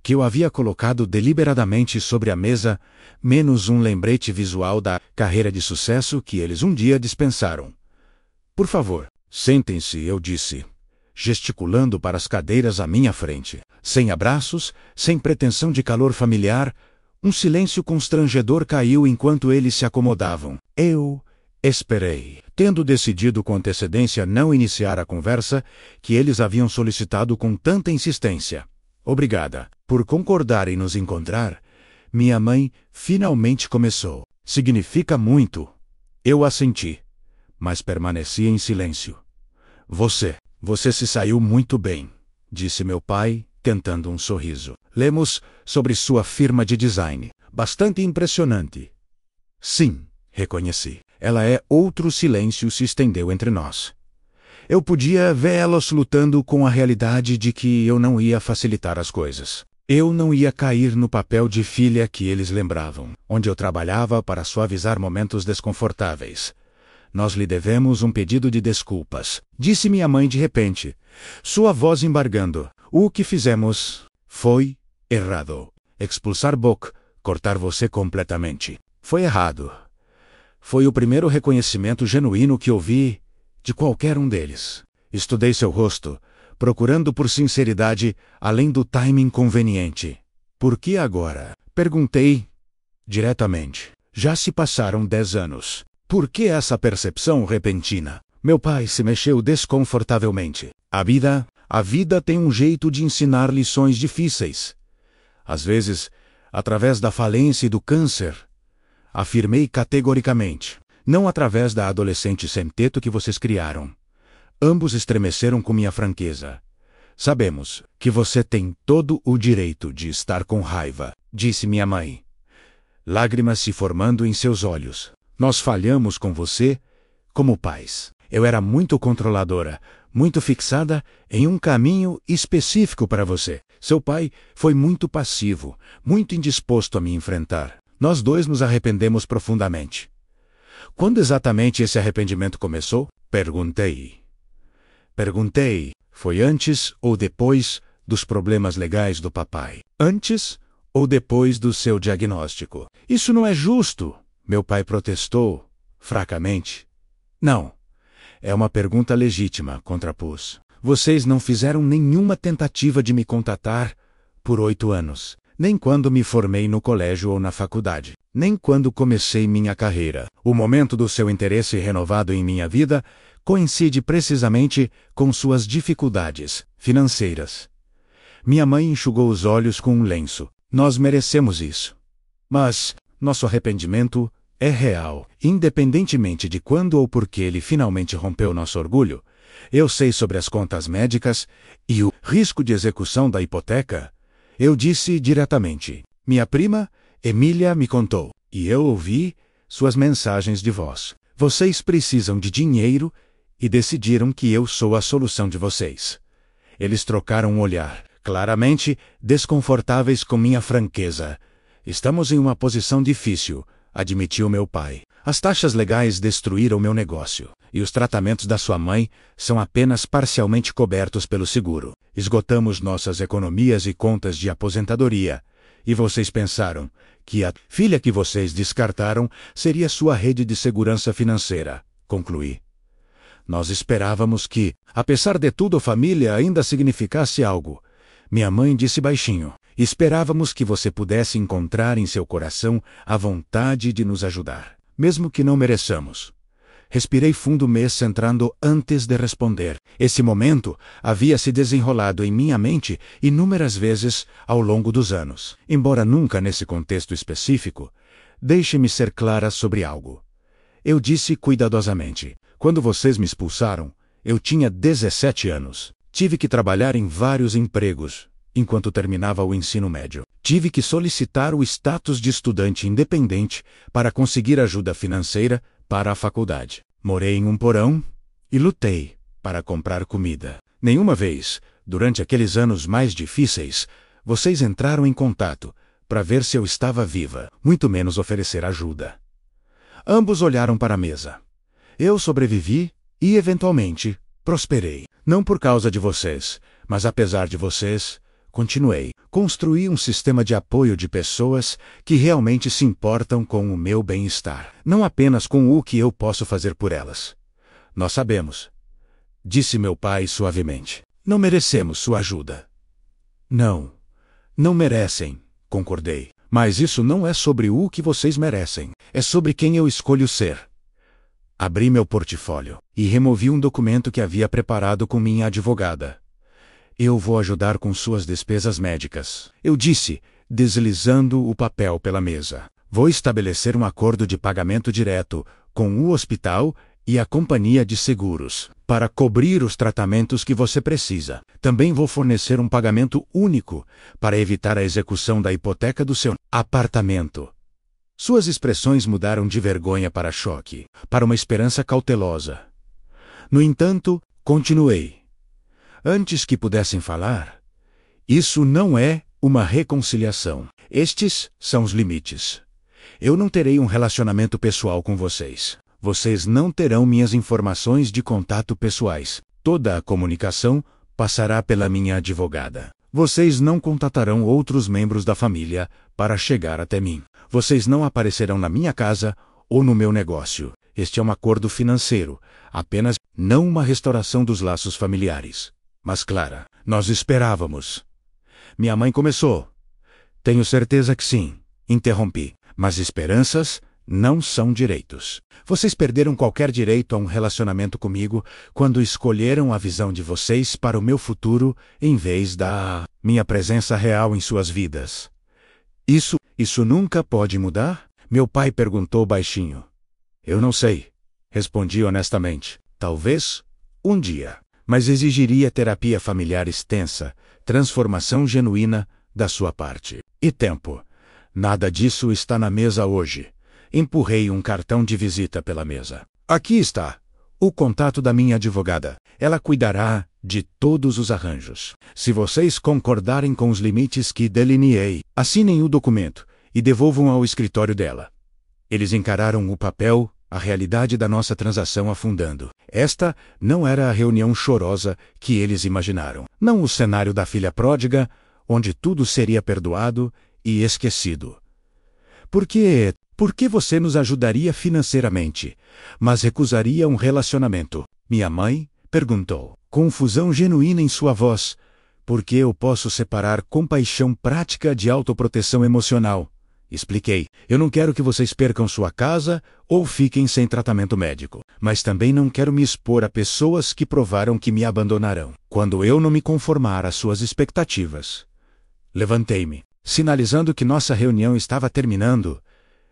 que eu havia colocado deliberadamente sobre a mesa, menos um lembrete visual da carreira de sucesso que eles um dia dispensaram. Por favor, sentem-se, eu disse, gesticulando para as cadeiras à minha frente. Sem abraços, sem pretensão de calor familiar, um silêncio constrangedor caiu enquanto eles se acomodavam. Eu esperei, tendo decidido com antecedência não iniciar a conversa que eles haviam solicitado com tanta insistência. Obrigada por concordar em nos encontrar. Minha mãe finalmente começou. Significa muito. Eu assenti, mas permaneci em silêncio. Você se saiu muito bem, disse meu pai, tentando um sorriso. Lemos sobre sua firma de design. Bastante impressionante. Sim, reconheci. Ela é. Outro silêncio se estendeu entre nós. Eu podia vê-los lutando com a realidade de que eu não ia facilitar as coisas. Eu não ia cair no papel de filha que eles lembravam, onde eu trabalhava para suavizar momentos desconfortáveis. Nós lhe devemos um pedido de desculpas, disse minha mãe de repente, sua voz embargando. O que fizemos foi errado. Expulsar Book, cortar você completamente. Foi errado. Foi o primeiro reconhecimento genuíno que ouvi de qualquer um deles. Estudei seu rosto, procurando por sinceridade, além do timing conveniente. Por que agora? Perguntei diretamente. Já se passaram 10 anos. Por que essa percepção repentina? Meu pai se mexeu desconfortavelmente. A vida tem um jeito de ensinar lições difíceis. Às vezes, através da falência e do câncer. Afirmei categoricamente. Não através da adolescente sem teto que vocês criaram. Ambos estremeceram com minha franqueza. Sabemos que você tem todo o direito de estar com raiva, disse minha mãe, lágrimas se formando em seus olhos. Nós falhamos com você como pais. Eu era muito controladora, muito fixada em um caminho específico para você. Seu pai foi muito passivo, muito indisposto a me enfrentar. Nós dois nos arrependemos profundamente. Quando exatamente esse arrependimento começou? Perguntei. Foi antes ou depois dos problemas legais do papai? Antes ou depois do seu diagnóstico? Isso não é justo, meu pai protestou, fracamente. Não. É uma pergunta legítima, contrapus. Vocês não fizeram nenhuma tentativa de me contatar por 8 anos. Nem quando me formei no colégio ou na faculdade. Nem quando comecei minha carreira. O momento do seu interesse renovado em minha vida coincide precisamente com suas dificuldades financeiras. Minha mãe enxugou os olhos com um lenço. Nós merecemos isso. Mas nosso arrependimento é real. Independentemente de quando ou por que ele finalmente rompeu nosso orgulho, eu sei sobre as contas médicas e o risco de execução da hipoteca. Eu disse diretamente. Minha prima, Emília, me contou. E eu ouvi suas mensagens de voz. Vocês precisam de dinheiro e decidiram que eu sou a solução de vocês. Eles trocaram um olhar, claramente desconfortáveis com minha franqueza. Estamos em uma posição difícil, admitiu meu pai. As taxas legais destruíram meu negócio, e os tratamentos da sua mãe são apenas parcialmente cobertos pelo seguro. Esgotamos nossas economias e contas de aposentadoria, e vocês pensaram que a filha que vocês descartaram seria sua rede de segurança financeira, concluí. Nós esperávamos que, apesar de tudo, a família ainda significasse algo. Minha mãe disse baixinho. Esperávamos que você pudesse encontrar em seu coração a vontade de nos ajudar, mesmo que não mereçamos. Respirei fundo centrando antes de responder. Esse momento havia se desenrolado em minha mente inúmeras vezes ao longo dos anos. Embora nunca nesse contexto específico, deixe-me ser clara sobre algo. Eu disse cuidadosamente. Quando vocês me expulsaram, eu tinha 17 anos. Tive que trabalhar em vários empregos enquanto terminava o ensino médio. Tive que solicitar o status de estudante independente para conseguir ajuda financeira para a faculdade. Morei em um porão e lutei para comprar comida. Nenhuma vez, durante aqueles anos mais difíceis, vocês entraram em contato para ver se eu estava viva, muito menos oferecer ajuda. Ambos olharam para a mesa. Eu sobrevivi e, eventualmente, prosperei. Não por causa de vocês, mas apesar de vocês, continuei. Construí um sistema de apoio de pessoas que realmente se importam com o meu bem-estar, não apenas com o que eu posso fazer por elas. Nós sabemos, disse meu pai suavemente. Não merecemos sua ajuda. Não merecem, concordei. Mas isso não é sobre o que vocês merecem, é sobre quem eu escolho ser. Abri meu portfólio e removi um documento que havia preparado com minha advogada. Eu vou ajudar com suas despesas médicas, eu disse, deslizando o papel pela mesa. Vou estabelecer um acordo de pagamento direto com o hospital e a companhia de seguros para cobrir os tratamentos que você precisa. Também vou fornecer um pagamento único para evitar a execução da hipoteca do seu apartamento. Suas expressões mudaram de vergonha para choque, para uma esperança cautelosa. No entanto, continuei. Antes que pudessem falar, isso não é uma reconciliação. Estes são os limites. Eu não terei um relacionamento pessoal com vocês. Vocês não terão minhas informações de contato pessoais. Toda a comunicação passará pela minha advogada. Vocês não contatarão outros membros da família para chegar até mim. Vocês não aparecerão na minha casa ou no meu negócio. Este é um acordo financeiro, apenas não uma restauração dos laços familiares. Mas, Clara, nós esperávamos. Minha mãe começou. Tenho certeza que sim, interrompi. Mas esperanças não são direitos. Vocês perderam qualquer direito a um relacionamento comigo quando escolheram a visão de vocês para o meu futuro em vez da minha presença real em suas vidas. Isso nunca pode mudar? Meu pai perguntou baixinho. Eu não sei, respondi honestamente. Talvez, um dia. mas exigiria terapia familiar extensa, transformação genuína da sua parte. E tempo. Nada disso está na mesa hoje. Empurrei um cartão de visita pela mesa. Aqui está o contato da minha advogada. Ela cuidará de todos os arranjos. Se vocês concordarem com os limites que delineei, assinem o documento e devolvam ao escritório dela. Eles encararam o papel, a realidade da nossa transação afundando. Esta não era a reunião chorosa que eles imaginaram. Não o cenário da filha pródiga, onde tudo seria perdoado e esquecido. Por que você nos ajudaria financeiramente, mas recusaria um relacionamento? Minha mãe perguntou, confusão genuína em sua voz. Por que eu posso separar compaixão prática de autoproteção emocional? Expliquei, eu não quero que vocês percam sua casa ou fiquem sem tratamento médico, mas também não quero me expor a pessoas que provaram que me abandonarão, quando eu não me conformar às suas expectativas. Levantei-me, sinalizando que nossa reunião estava terminando.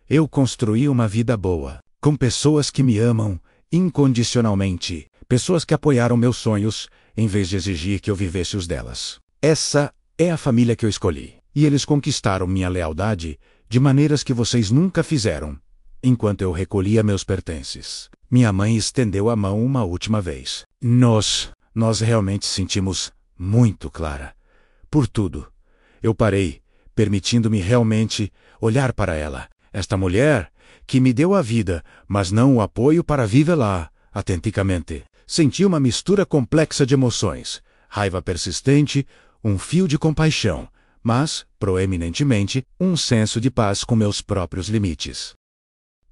Eu construí uma vida boa, com pessoas que me amam incondicionalmente, pessoas que apoiaram meus sonhos, em vez de exigir que eu vivesse os delas. Essa é a família que eu escolhi, e eles conquistaram minha lealdade de maneiras que vocês nunca fizeram, enquanto eu recolhia meus pertences. Minha mãe estendeu a mão uma última vez. Nós realmente sentimos muito, Clara. Por tudo. Eu parei, permitindo-me realmente olhar para ela. Esta mulher que me deu a vida, mas não o apoio para vivê-la autenticamente. Senti uma mistura complexa de emoções, raiva persistente, um fio de compaixão, mas, proeminentemente, um senso de paz com meus próprios limites.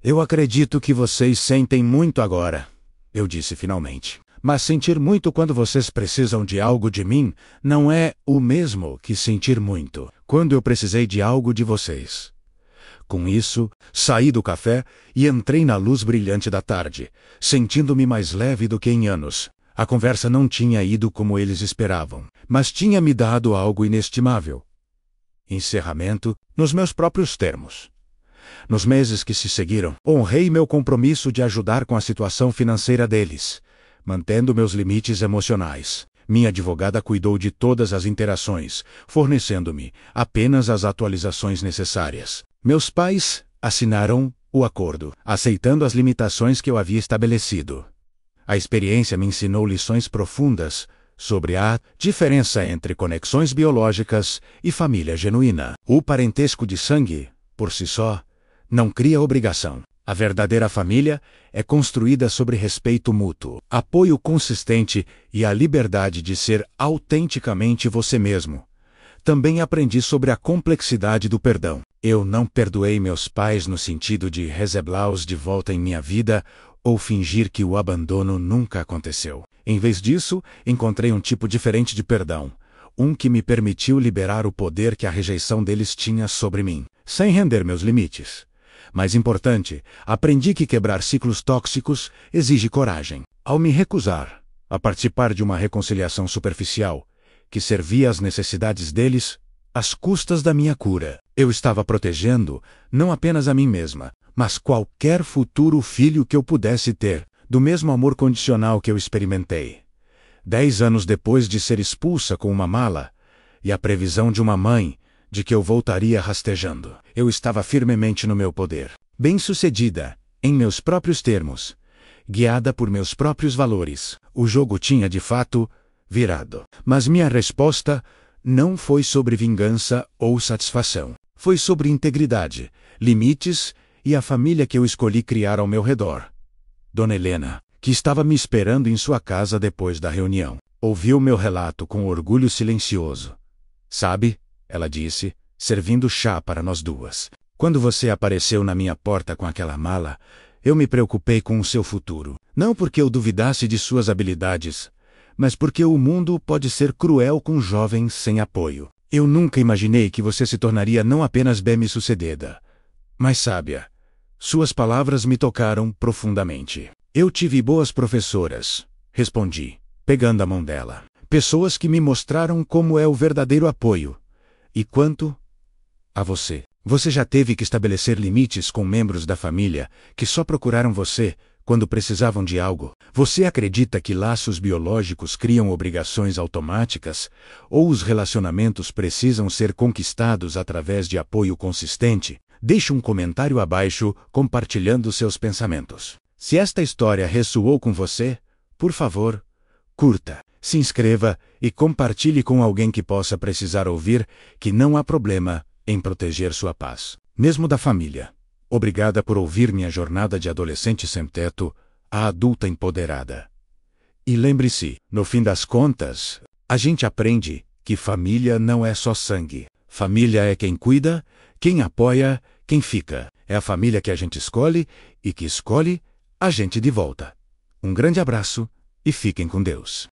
Eu acredito que vocês sentem muito agora, eu disse finalmente. Mas sentir muito quando vocês precisam de algo de mim não é o mesmo que sentir muito quando eu precisei de algo de vocês. Com isso, saí do café e entrei na luz brilhante da tarde, sentindo-me mais leve do que em anos. A conversa não tinha ido como eles esperavam, mas tinha me dado algo inestimável. Encerramento, nos meus próprios termos. Nos meses que se seguiram, honrei meu compromisso de ajudar com a situação financeira deles, mantendo meus limites emocionais. Minha advogada cuidou de todas as interações, fornecendo-me apenas as atualizações necessárias. Meus pais assinaram o acordo, aceitando as limitações que eu havia estabelecido. A experiência me ensinou lições profundas sobre a diferença entre conexões biológicas e família genuína. O parentesco de sangue, por si só, não cria obrigação. A verdadeira família é construída sobre respeito mútuo, apoio consistente e a liberdade de ser autenticamente você mesmo. Também aprendi sobre a complexidade do perdão. Eu não perdoei meus pais no sentido de recebê-los de volta em minha vida ou fingir que o abandono nunca aconteceu. Em vez disso, encontrei um tipo diferente de perdão, um que me permitiu liberar o poder que a rejeição deles tinha sobre mim, sem render meus limites. Mais importante, aprendi que quebrar ciclos tóxicos exige coragem. Ao me recusar a participar de uma reconciliação superficial, que servia às necessidades deles, às custas da minha cura, eu estava protegendo não apenas a mim mesma, mas qualquer futuro filho que eu pudesse ter, do mesmo amor condicional que eu experimentei. 10 anos depois de ser expulsa com uma mala, e a previsão de uma mãe, de que eu voltaria rastejando, eu estava firmemente no meu poder, bem-sucedida, em meus próprios termos, guiada por meus próprios valores. O jogo tinha, de fato, virado. Mas minha resposta não foi sobre vingança ou satisfação. Foi sobre integridade, limites e a família que eu escolhi criar ao meu redor. Dona Helena, que estava me esperando em sua casa depois da reunião, ouviu meu relato com orgulho silencioso. Sabe, ela disse, servindo chá para nós duas. Quando você apareceu na minha porta com aquela mala, eu me preocupei com o seu futuro. Não porque eu duvidasse de suas habilidades, mas porque o mundo pode ser cruel com jovens sem apoio. Eu nunca imaginei que você se tornaria não apenas bem-sucedida, mas sábia. Suas palavras me tocaram profundamente. Eu tive boas professoras, respondi, pegando a mão dela. Pessoas que me mostraram como é o verdadeiro apoio. E quanto a você? Você já teve que estabelecer limites com membros da família que só procuraram você quando precisavam de algo. Você acredita que laços biológicos criam obrigações automáticas, ou os relacionamentos precisam ser conquistados através de apoio consistente? Deixe um comentário abaixo compartilhando seus pensamentos. Se esta história ressoou com você, por favor, curta, se inscreva e compartilhe com alguém que possa precisar ouvir que não há problema em proteger sua paz, mesmo da família. Obrigada por ouvir minha jornada de adolescente sem teto a adulta empoderada. E lembre-se, no fim das contas, a gente aprende que família não é só sangue. Família é quem cuida, quem apoia, quem fica. É a família que a gente escolhe e que escolhe a gente de volta. Um grande abraço e fiquem com Deus.